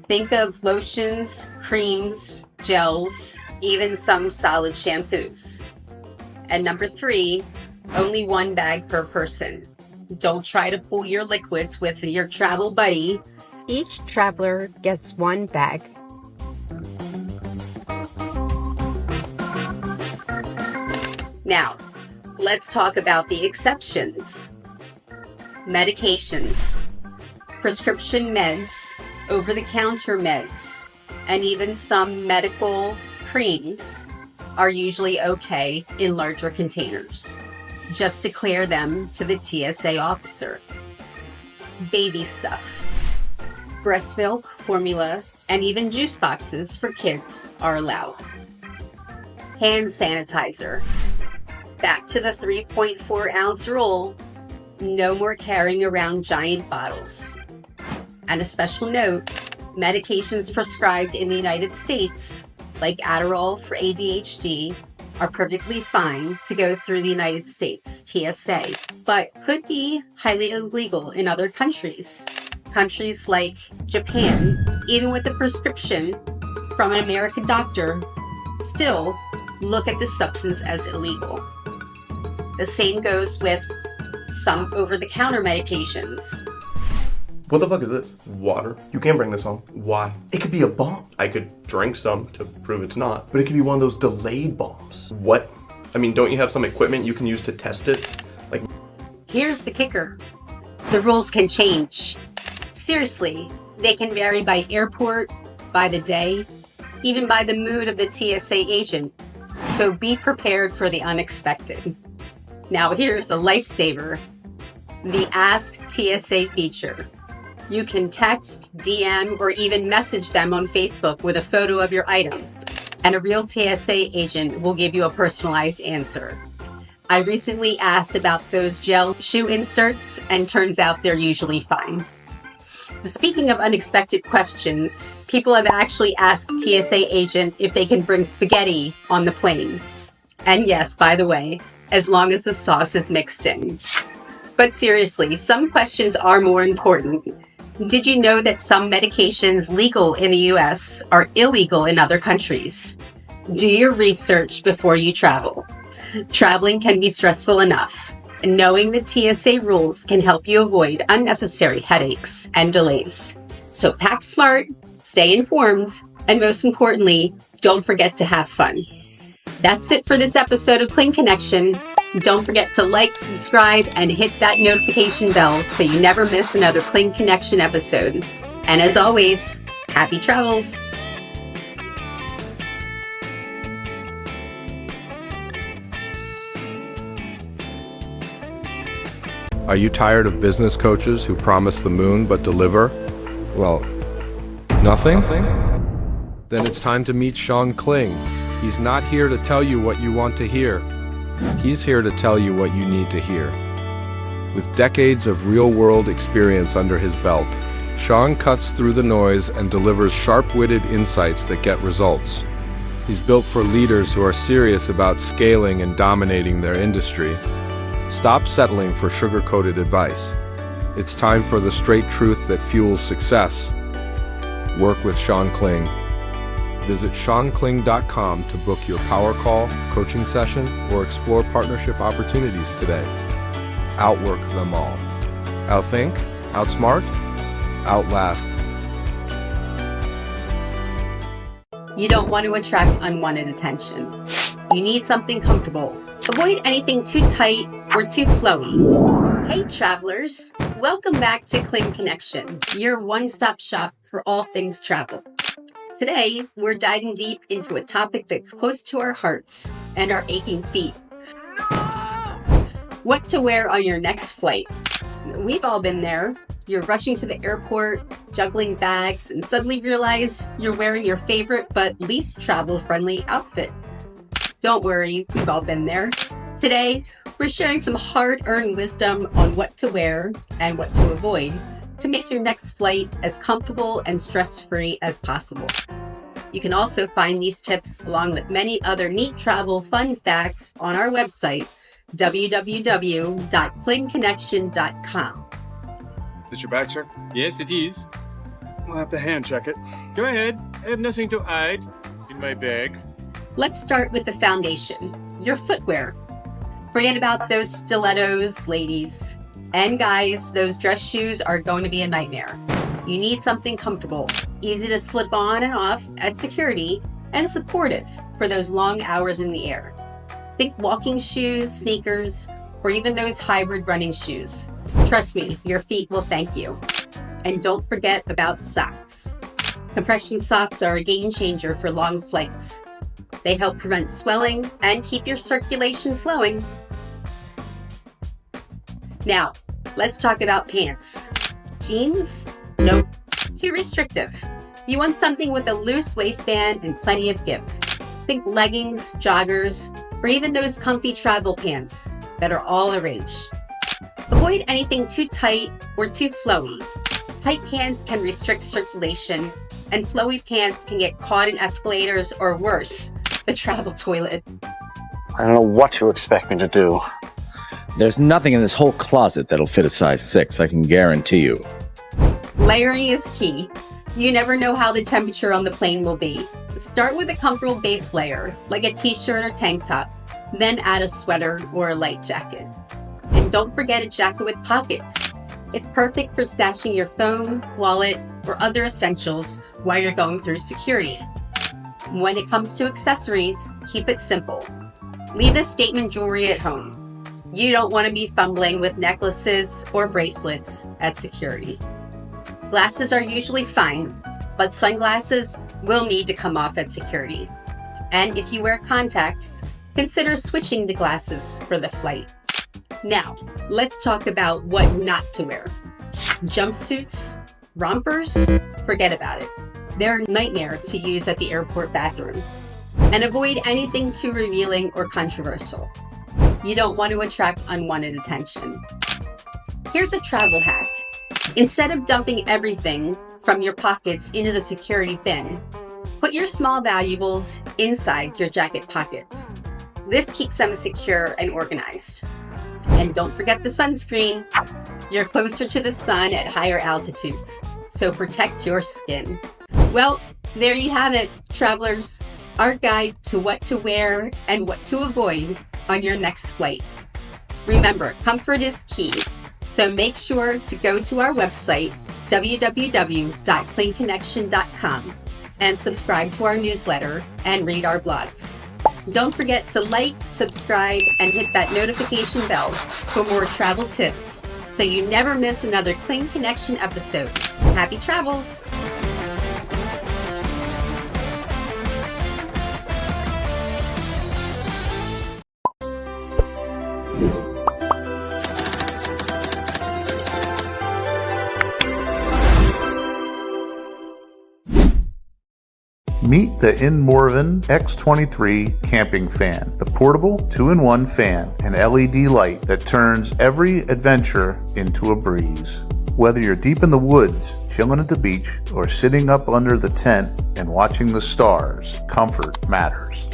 Think of lotions, creams, gels, even some solid shampoos. And number 3, only 1 bag per person. Don't try to pool your liquids with your travel buddy. Each traveler gets 1 bag. Now, let's talk about the exceptions. Medications, prescription meds, over-the-counter meds, and even some medical creams are usually okay in larger containers. Just declare them to the TSA officer. Baby stuff. Breast milk, formula, and even juice boxes for kids are allowed. Hand sanitizer. Back to the 3.4 ounce rule, no more carrying around giant bottles. And a special note, medications prescribed in the United States, like Adderall for ADHD, are perfectly fine to go through the United States TSA, but could be highly illegal in other countries. Countries like Japan, even with a prescription from an American doctor, still look at the substance as illegal. The same goes with some over-the-counter medications. What the fuck is this? Water? You can't bring this home. Why? It could be a bomb. I could drink some to prove it's not, but it could be one of those delayed bombs. What? I mean, don't you have some equipment you can use to test it? Like, here's the kicker. The rules can change. Seriously, they can vary by airport, by the day, even by the mood of the TSA agent. So be prepared for the unexpected. Now here's a lifesaver. The Ask TSA feature. You can text, DM, or even message them on Facebook with a photo of your item, and a real TSA agent will give you a personalized answer. I recently asked about those gel shoe inserts, and turns out they're usually fine. Speaking of unexpected questions, people have actually asked the TSA agent if they can bring spaghetti on the plane. And yes, by the way, as long as the sauce is mixed in. But seriously, some questions are more important. Did you know that some medications legal in the US are illegal in other countries? Do your research before you travel. Traveling can be stressful enough. Knowing the TSA rules can help you avoid unnecessary headaches and delays. So pack smart, stay informed, and most importantly, don't forget to have fun. That's it for this episode of Kling Connection. Don't forget to like, subscribe, and hit that notification bell so you never miss another Kling Connection episode. And as always, happy travels! Are you tired of business coaches who promise the moon but deliver, well, nothing? Then it's time to meet Sean Kling. He's not here to tell you what you want to hear. He's here to tell you what you need to hear. With decades of real-world experience under his belt, Sean cuts through the noise and delivers sharp-witted insights that get results. He's built for leaders who are serious about scaling and dominating their industry. Stop settling for sugar-coated advice. It's time for the straight truth that fuels success. Work with Sean Kling. Visit SeanKling.com to book your power call, coaching session, or explore partnership opportunities today. Outwork them all. Outthink, outsmart, outlast. You don't want to attract unwanted attention. You need something comfortable. Avoid anything too tight or too flowy. Hey travelers, welcome back to Kling Connection, your one-stop shop for all things travel. Today, we're diving deep into a topic that's close to our hearts and our aching feet. What to wear on your next flight. We've all been there. You're rushing to the airport, juggling bags, and suddenly realize you're wearing your favorite but least travel-friendly outfit. Don't worry, we've all been there. Today, we're sharing some hard-earned wisdom on what to wear and what to avoid to make your next flight as comfortable and stress-free as possible. You can also find these tips along with many other neat travel fun facts on our website, www.klingconnection.com. Is your bag, sir? Yes, it is. We'll have to hand check it. Go ahead. I have nothing to hide in my bag. Let's start with the foundation, your footwear. Forget about those stilettos, ladies. And guys, those dress shoes are going to be a nightmare. You need something comfortable, easy to slip on and off at security, and supportive for those long hours in the air. Think walking shoes, sneakers, or even those hybrid running shoes. Trust me, your feet will thank you. And don't forget about socks. Compression socks are a game changer for long flights. They help prevent swelling and keep your circulation flowing. Now, let's talk about pants. Jeans? Nope. Too restrictive. You want something with a loose waistband and plenty of give. Think leggings, joggers, or even those comfy travel pants that are all the rage. Avoid anything too tight or too flowy. Tight pants can restrict circulation, and flowy pants can get caught in escalators or worse, the travel toilet. I don't know what you expect me to do. There's nothing in this whole closet that'll fit a size 6, I can guarantee you. Layering is key. You never know how the temperature on the plane will be. Start with a comfortable base layer, like a t-shirt or tank top, then add a sweater or a light jacket. And don't forget a jacket with pockets. It's perfect for stashing your phone, wallet, or other essentials while you're going through security. When it comes to accessories, keep it simple. Leave the statement jewelry at home. You don't want to be fumbling with necklaces or bracelets at security. Glasses are usually fine, but sunglasses will need to come off at security. And if you wear contacts, consider switching to glasses for the flight. Now, let's talk about what not to wear. Jumpsuits, rompers, forget about it. They're a nightmare to use at the airport bathroom. And avoid anything too revealing or controversial. You don't want to attract unwanted attention. Here's a travel hack. Instead of dumping everything from your pockets into the security bin, put your small valuables inside your jacket pockets. This keeps them secure and organized. And don't forget the sunscreen. You're closer to the sun at higher altitudes, so protect your skin. Well, there you have it, travelers. Our guide to what to wear and what to avoid on your next flight. Remember, comfort is key, so make sure to go to our website, www.klingconnection.com, and subscribe to our newsletter and read our blogs. Don't forget to like, subscribe, and hit that notification bell for more travel tips so you never miss another Kling Connection episode. Happy travels! Meet the Inmorven X23 camping fan, the portable 2-in-1 fan and LED light that turns every adventure into a breeze. Whether you're deep in the woods, chilling at the beach, or sitting up under the tent and watching the stars, comfort matters.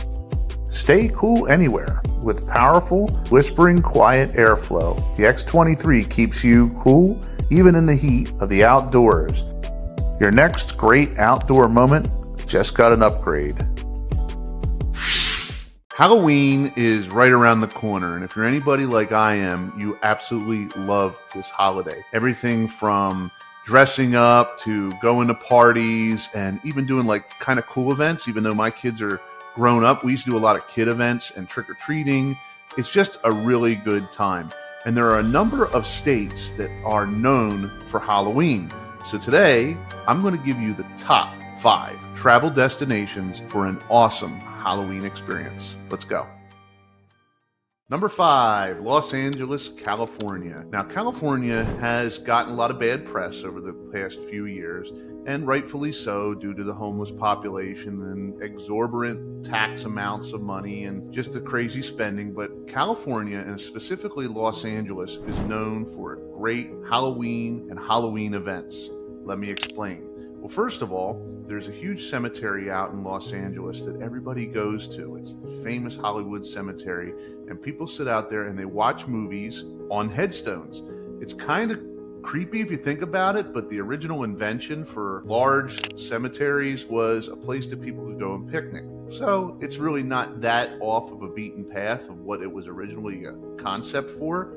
Stay cool anywhere with powerful, whispering, quiet airflow. The X23 keeps you cool even in the heat of the outdoors. Your next great outdoor moment just got an upgrade. Halloween is right around the corner, and if you're anybody like I am, you absolutely love this holiday. Everything from dressing up to going to parties and even doing like kind of cool events. Even though my kids are grown up, we used to do a lot of kid events and trick-or-treating. It's just a really good time. And there are a number of states that are known for Halloween. So today, I'm going to give you the top 5 travel destinations for an awesome Halloween experience. Let's go. Number 5, Los Angeles, California. Now, California has gotten a lot of bad press over the past few years, and rightfully so, due to the homeless population and exorbitant tax amounts of money and just the crazy spending. But California, and specifically Los Angeles, is known for great Halloween and Halloween events. Let me explain. Well, first of all, there's a huge cemetery out in Los Angeles that everybody goes to. It's the famous Hollywood Cemetery, and people sit out there and they watch movies on headstones. It's kind of creepy if you think about it, but the original invention for large cemeteries was a place that people could go and picnic. So it's really not that off of a beaten path of what it was originally a concept for.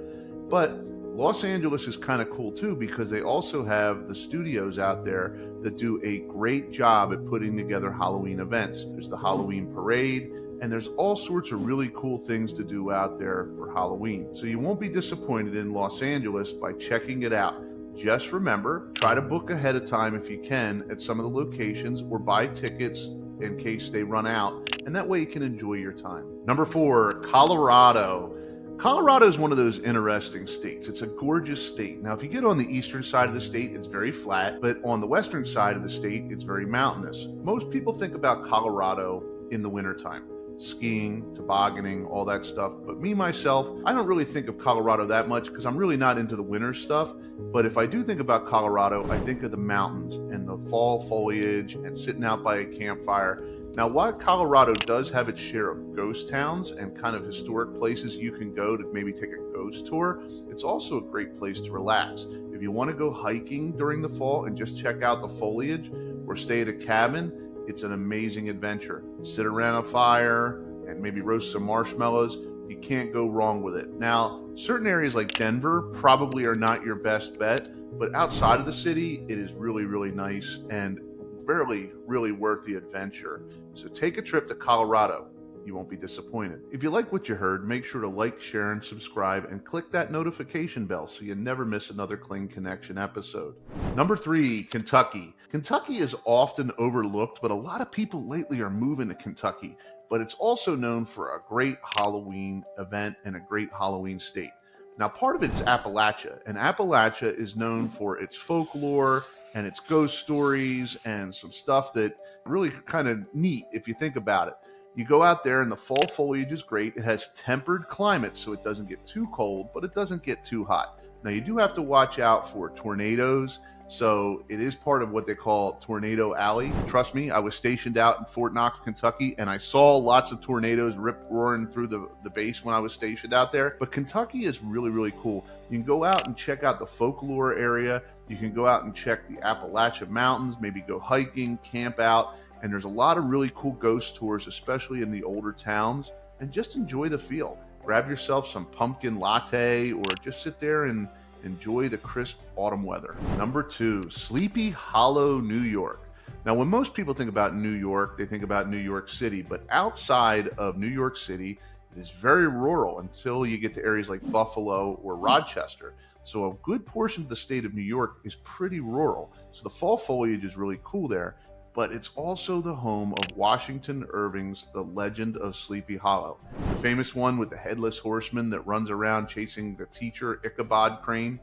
But Los Angeles is kind of cool too, because they also have the studios out there that do a great job at putting together Halloween events. There's the Halloween parade, and there's all sorts of really cool things to do out there for Halloween. So you won't be disappointed in Los Angeles by checking it out. Just remember, try to book ahead of time if you can at some of the locations, or buy tickets in case they run out, and that way you can enjoy your time. Number 4, Colorado. Colorado is one of those interesting states. It's a gorgeous state. Now, if you get on the eastern side of the state, it's very flat, but on the western side of the state, it's very mountainous. Most people think about Colorado in the wintertime. Skiing, tobogganing, all that stuff. But me, myself, I don't really think of Colorado that much because I'm really not into the winter stuff. But if I do think about Colorado, I think of the mountains and the fall foliage and sitting out by a campfire. Now, while Colorado does have its share of ghost towns and kind of historic places you can go to maybe take a ghost tour, it's also a great place to relax. If you want to go hiking during the fall and just check out the foliage or stay at a cabin, it's an amazing adventure. Sit around a fire and maybe roast some marshmallows. You can't go wrong with it. Now, certain areas like Denver probably are not your best bet, but outside of the city, it is really, really nice and really worth the adventure. So take a trip to Colorado. You won't be disappointed. If you like what you heard, make sure to like, share, and subscribe, and click that notification bell so you never miss another Kling Connection episode. Number 3, Kentucky. Kentucky is often overlooked, but a lot of people lately are moving to Kentucky. But it's also known for a great Halloween event and a great Halloween state. Now, part of it is Appalachia, and Appalachia is known for its folklore and its ghost stories and some stuff that really kind of neat if you think about it. You go out there and the fall foliage is great. It has tempered climate, so it doesn't get too cold, but it doesn't get too hot. Now, you do have to watch out for tornadoes, so it is part of what they call Tornado Alley. Trust me, I was stationed out in Fort Knox, Kentucky, and I saw lots of tornadoes roaring through the base when I was stationed out there. But Kentucky is really cool. You can go out and check out the folklore area. You can go out and check the Appalachian Mountains, maybe go hiking, camp out. And there's a lot of really cool ghost tours, especially in the older towns, and just enjoy the feel. Grab yourself some pumpkin latte or just sit there and enjoy the crisp autumn weather. Number 2, Sleepy Hollow, New York. Now, when most people think about New York, they think about New York City, but outside of New York City, it is very rural until you get to areas like Buffalo or Rochester. So a good portion of the state of New York is pretty rural. So the fall foliage is really cool there, but it's also the home of Washington Irving's The Legend of Sleepy Hollow, the famous one with the headless horseman that runs around chasing the teacher Ichabod Crane.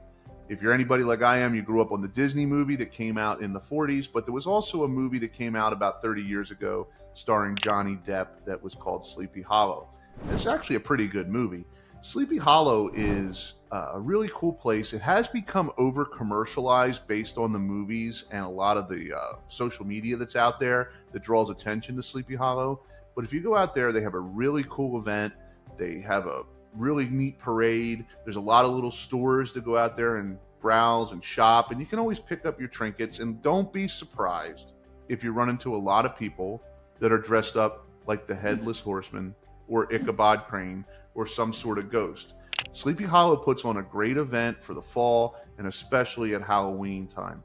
If you're anybody like I am, you grew up on the Disney movie that came out in the 40s, but there was also a movie that came out about 30 years ago starring Johnny Depp that was called Sleepy Hollow. It's actually a pretty good movie. Sleepy Hollow is a really cool place. It has become over commercialized based on the movies and a lot of the social media that's out there that draws attention to Sleepy Hollow. But if you go out there, they have a really cool event. They have a really neat parade. There's a lot of little stores to go out there and browse and shop, and you can always pick up your trinkets. And don't be surprised if you run into a lot of people that are dressed up like the Headless Horseman or Ichabod Crane or some sort of ghost. Sleepy Hollow puts on a great event for the fall and especially at Halloween time.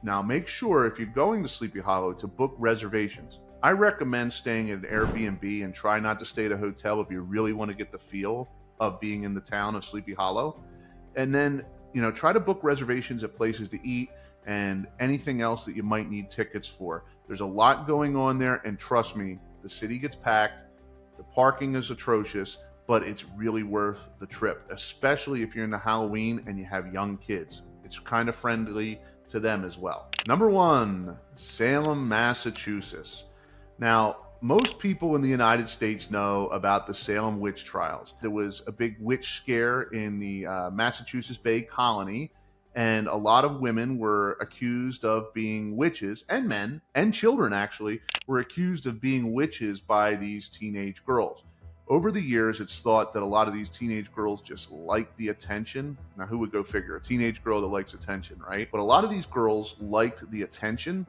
Now make sure if you're going to Sleepy Hollow to book reservations. I recommend staying at an Airbnb and try not to stay at a hotel if you really want to get the feel of being in the town of Sleepy Hollow. And then, try to book reservations at places to eat and anything else that you might need tickets for. There's a lot going on there, and trust me, the city gets packed, the parking is atrocious, but it's really worth the trip, especially if you're into Halloween and you have young kids. It's kind of friendly to them as well. Number 1, Salem, Massachusetts. Now, most people in the United States know about the Salem witch trials. There was a big witch scare in the Massachusetts Bay Colony, and a lot of women were accused of being witches, and men, and children actually, were accused of being witches by these teenage girls. Over the years, it's thought that a lot of these teenage girls just like the attention. Now, who would go figure? A teenage girl that likes attention, right? But a lot of these girls liked the attention,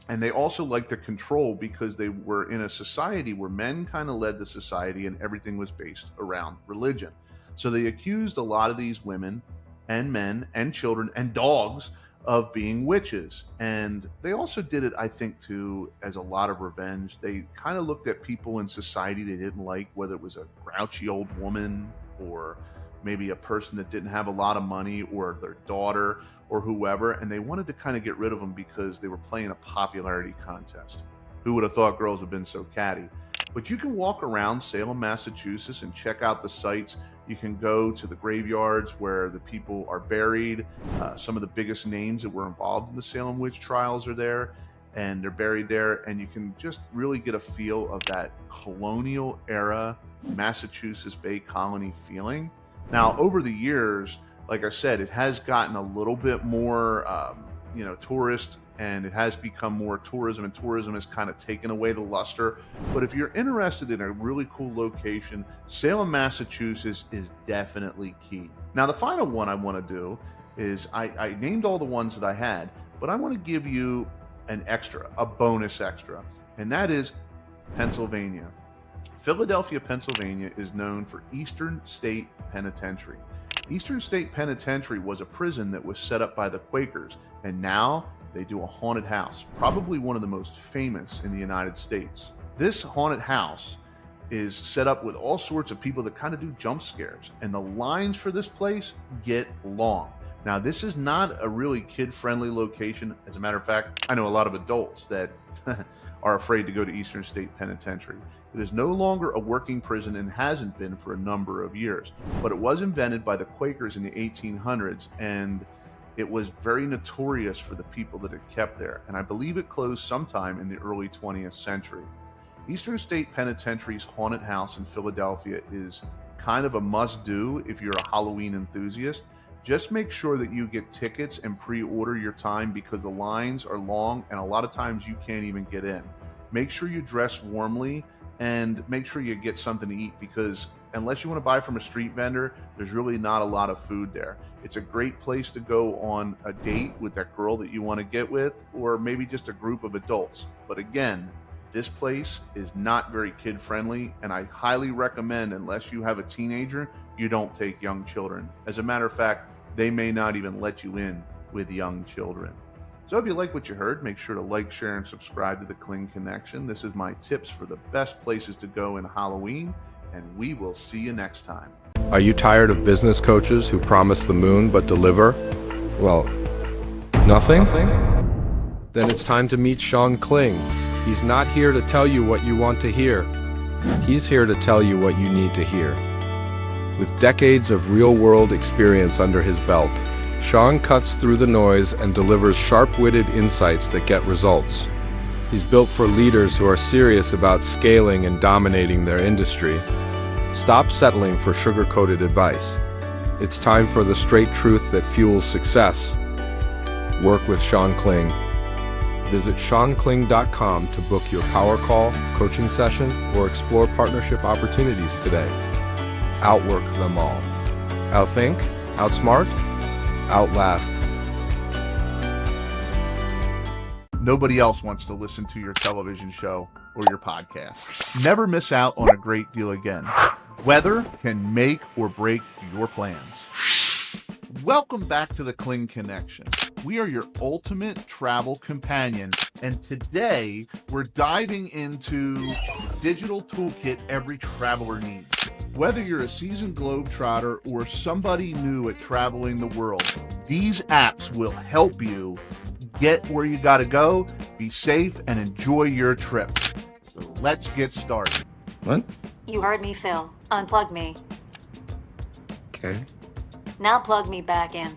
and they also liked the control because they were in a society where men kind of led the society and everything was based around religion. So they accused a lot of these women and men and children and dogs of being witches. And they also did it, I think, too, as a lot of revenge. They kind of looked at people in society they didn't like, whether it was a grouchy old woman or maybe a person that didn't have a lot of money or their daughter or whoever, and they wanted to kind of get rid of them because they were playing a popularity contest. Who would have thought girls have been so catty? But you can walk around Salem, Massachusetts and check out the sites. You can go to the graveyards where the people are buried. Some of the biggest names that were involved in the Salem witch trials are there, and they're buried there. And you can just really get a feel of that colonial era Massachusetts Bay Colony feeling. Now, over the years, like I said, it has gotten a little bit more, tourist, and it has become more tourism, and tourism has kind of taken away the luster. But if you're interested in a really cool location, Salem, Massachusetts is definitely key. Now, the final one I want to do is I named all the ones that I had, but I want to give you an extra, a bonus extra, and that is Pennsylvania. Philadelphia, Pennsylvania is known for Eastern State Penitentiary. Eastern State Penitentiary was a prison that was set up by the Quakers, and now they do a haunted house, probably one of the most famous in the United States. This haunted house is set up with all sorts of people that kind of do jump scares, and the lines for this place get long. Now, this is not a really kid-friendly location. As a matter of fact, I know a lot of adults that are afraid to go to Eastern State Penitentiary. It is no longer a working prison and hasn't been for a number of years, but it was invented by the Quakers in the 1800s, and it was very notorious for the people that it kept there, and I believe it closed sometime in the early 20th century. Eastern State Penitentiary's haunted house in Philadelphia is kind of a must-do if you're a Halloween enthusiast. Just make sure that you get tickets and pre-order your time because the lines are long and a lot of times you can't even get in. Make sure you dress warmly and make sure you get something to eat because unless you want to buy from a street vendor, there's really not a lot of food there. It's a great place to go on a date with that girl that you want to get with, or maybe just a group of adults. But again, this place is not very kid friendly, and I highly recommend, unless you have a teenager, you don't take young children. As a matter of fact, they may not even let you in with young children. So if you like what you heard, make sure to like, share, and subscribe to the Kling Connection. This is my tips for the best places to go in Halloween, and we will see you next time. Are you tired of business coaches who promise the moon but deliver, well, nothing? Then it's time to meet Sean Kling. He's not here to tell you what you want to hear. He's here to tell you what you need to hear. With decades of real-world experience under his belt, Sean cuts through the noise and delivers sharp-witted insights that get results. He's built for leaders who are serious about scaling and dominating their industry. Stop settling for sugar-coated advice. It's time for the straight truth that fuels success. Work with Sean Kling. Visit SeanKling.com to book your power call, coaching session, or explore partnership opportunities today. outwork them all. Outthink, outsmart, outlast. Nobody else wants to listen to your television show or your podcast. Never miss out on a great deal again. Weather can make or break your plans. Welcome back to the Kling Connection. We are your ultimate travel companion, and today we're diving into the digital toolkit every traveler needs. Whether you're a seasoned globetrotter or somebody new at traveling the world, these apps will help you get where you gotta go, be safe, and enjoy your trip. So let's get started. What? You heard me, Phil. Unplug me. Okay. Now plug me back in.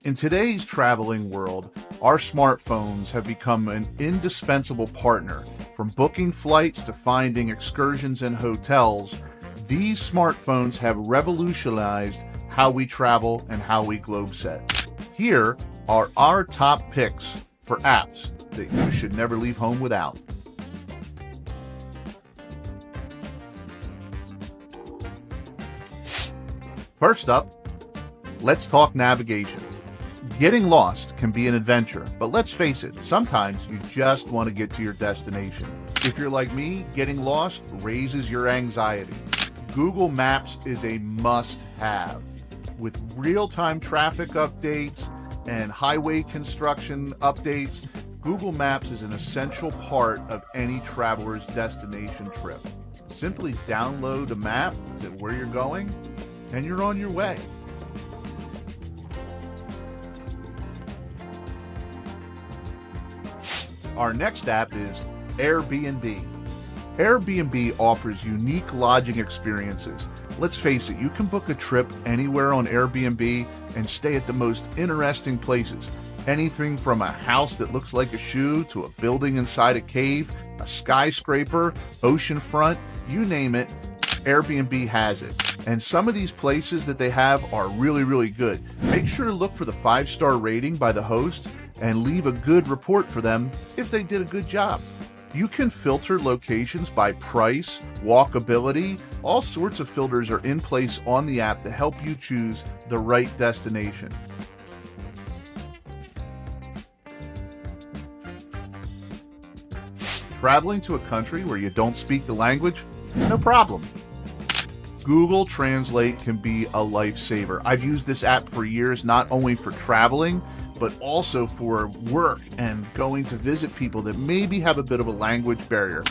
In today's traveling world, our smartphones have become an indispensable partner. From booking flights to finding excursions and hotels, these smartphones have revolutionized how we travel and how we globeset. Here are our top picks for apps that you should never leave home without. First up, let's talk navigation. Getting lost can be an adventure, but let's face it, sometimes you just want to get to your destination. If you're like me, getting lost raises your anxiety. Google Maps is a must-have. With real-time traffic updates and highway construction updates, Google Maps is an essential part of any traveler's destination trip. Simply download a map to where you're going, and you're on your way. Our next app is Airbnb. Airbnb offers unique lodging experiences. Let's face it, you can book a trip anywhere on Airbnb and stay at the most interesting places. Anything from a house that looks like a shoe to a building inside a cave, a skyscraper, oceanfront, you name it, Airbnb has it. And some of these places that they have are really, really good. Make sure to look for the 5-star rating by the host and leave a good report for them if they did a good job. You can filter locations by price, walkability. All sorts of filters are in place on the app to help you choose the right destination. Traveling to a country where you don't speak the language? No problem. Google Translate can be a lifesaver. I've used this app for years, not only for traveling, but also for work and going to visit people that maybe have a bit of a language barrier.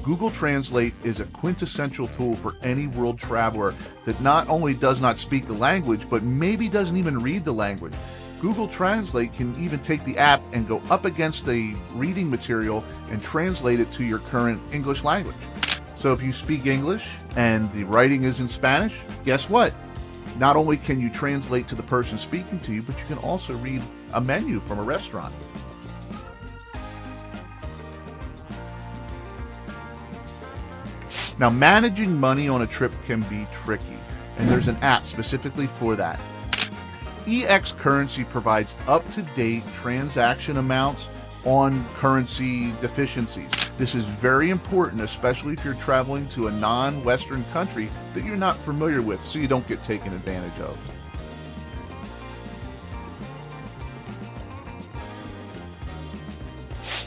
Google Translate is a quintessential tool for any world traveler that not only does not speak the language, but maybe doesn't even read the language. Google Translate can even take the app and go up against the reading material and translate it to your current English language. So if you speak English and the writing is in Spanish, guess what? Not only can you translate to the person speaking to you, but you can also read a menu from a restaurant. Now, managing money on a trip can be tricky, and there's an app specifically for that. EX Currency provides up-to-date transaction amounts on currency deficiencies. This is very important, especially if you're traveling to a non-Western country that you're not familiar with, so you don't get taken advantage of.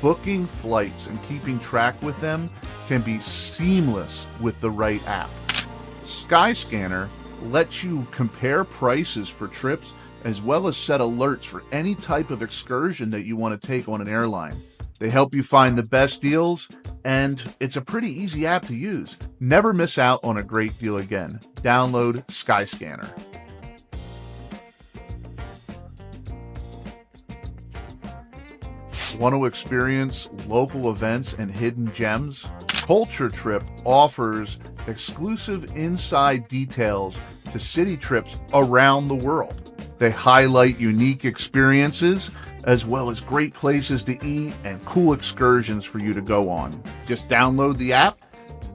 Booking flights and keeping track with them can be seamless with the right app. Skyscanner lets you compare prices for trips as well as set alerts for any type of excursion that you want to take on an airline. They help you find the best deals, and it's a pretty easy app to use. Never miss out on a great deal again. Download Skyscanner. Want to experience local events and hidden gems? Culture Trip offers exclusive inside details to city trips around the world. They highlight unique experiences as well as great places to eat and cool excursions for you to go on. Just download the app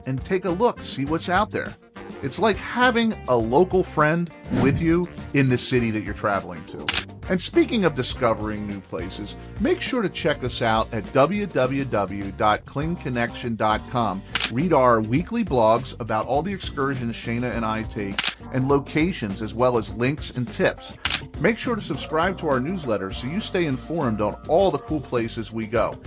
and take a look, see what's out there. It's like having a local friend with you in the city that you're traveling to. And speaking of discovering new places, make sure to check us out at www.klingconnection.com. Read our weekly blogs about all the excursions Shayna and I take and locations, as well as links and tips. Make sure to subscribe to our newsletter so you stay informed on all the cool places we go.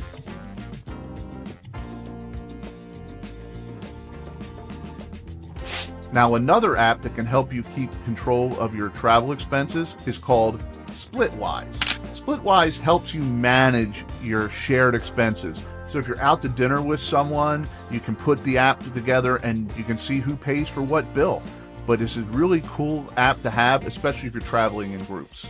Now, another app that can help you keep control of your travel expenses is called Splitwise. Splitwise helps you manage your shared expenses. So if you're out to dinner with someone, you can put the app together and you can see who pays for what bill. But it's a really cool app to have, especially if you're traveling in groups.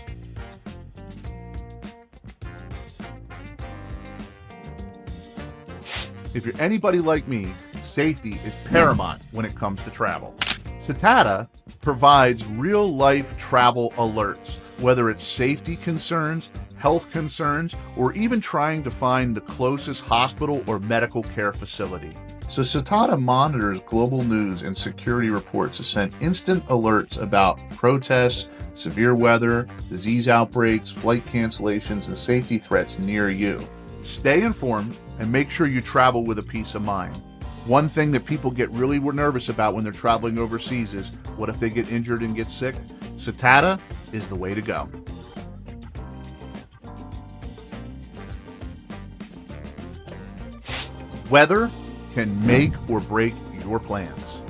If you're anybody like me, safety is paramount when it comes to travel. Citata provides real-life travel alerts, whether it's safety concerns, health concerns, or even trying to find the closest hospital or medical care facility. So Citata monitors global news and security reports to send instant alerts about protests, severe weather, disease outbreaks, flight cancellations, and safety threats near you. Stay informed and make sure you travel with a peace of mind. One thing that people get really nervous about when they're traveling overseas is, what if they get injured and get sick? Citata is the way to go. Weather can make or break your plans.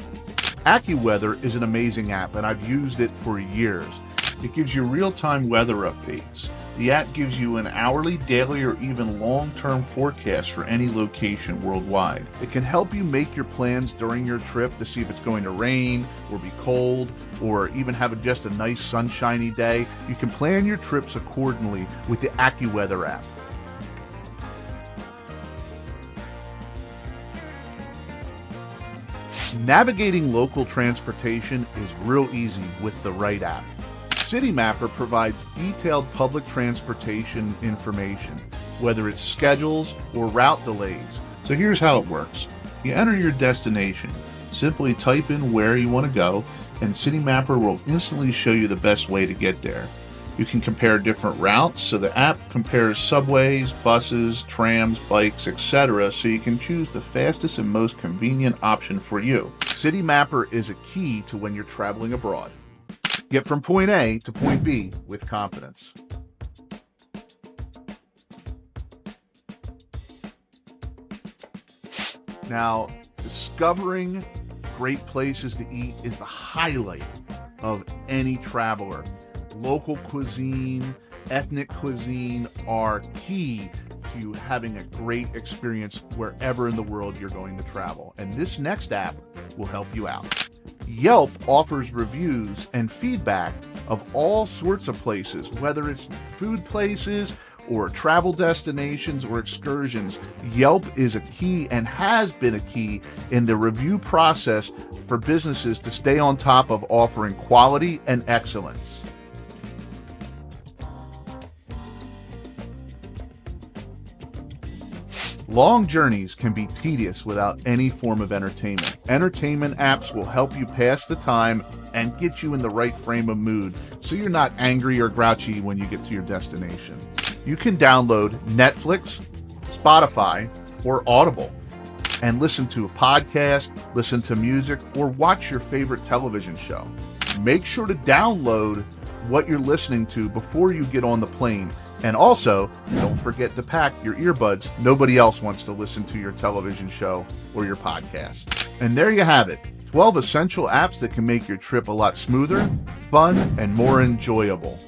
AccuWeather is an amazing app, and I've used it for years. It gives you real-time weather updates. The app gives you an hourly, daily, or even long-term forecast for any location worldwide. It can help you make your plans during your trip to see if it's going to rain or be cold, or even have just a nice sunshiny day. You can plan your trips accordingly with the AccuWeather app. Navigating local transportation is real easy with the right app. CityMapper provides detailed public transportation information, whether it's schedules or route delays. So here's how it works. You enter your destination, simply type in where you want to go, and CityMapper will instantly show you the best way to get there. You can compare different routes, so the app compares subways, buses, trams, bikes, etc., so you can choose the fastest and most convenient option for you. CityMapper is a key to when you're traveling abroad. Get from point A to point B with confidence. Now, discovering great places to eat is the highlight of any traveler. Local cuisine, ethnic cuisine are key to having a great experience wherever in the world you're going to travel. And this next app will help you out. Yelp offers reviews and feedback of all sorts of places, whether it's food places or travel destinations or excursions. Yelp is a key and has been a key in the review process for businesses to stay on top of offering quality and excellence. Long journeys can be tedious without any form of entertainment. Entertainment apps will help you pass the time and get you in the right frame of mood so you're not angry or grouchy when you get to your destination. You can download Netflix, Spotify, or Audible and listen to a podcast, listen to music, or watch your favorite television show. Make sure to download what you're listening to before you get on the plane. And also, don't forget to pack your earbuds. Nobody else wants to listen to your television show or your podcast. And there you have it. 12 essential apps that can make your trip a lot smoother, fun, and more enjoyable.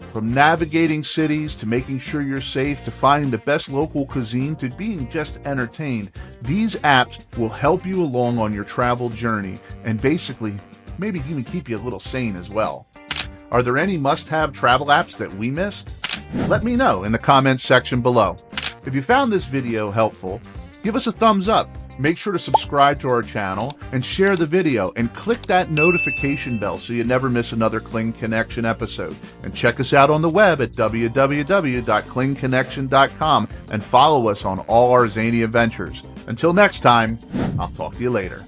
From navigating cities to making sure you're safe to finding the best local cuisine to being just entertained, these apps will help you along on your travel journey and basically maybe even keep you a little sane as well. Are there any must-have travel apps that we missed? Let me know in the comments section below. If you found this video helpful, give us a thumbs up. Make sure to subscribe to our channel and share the video and click that notification bell so you never miss another Kling Connection episode. And check us out on the web at www.klingconnection.com and follow us on all our zany adventures. Until next time, I'll talk to you later.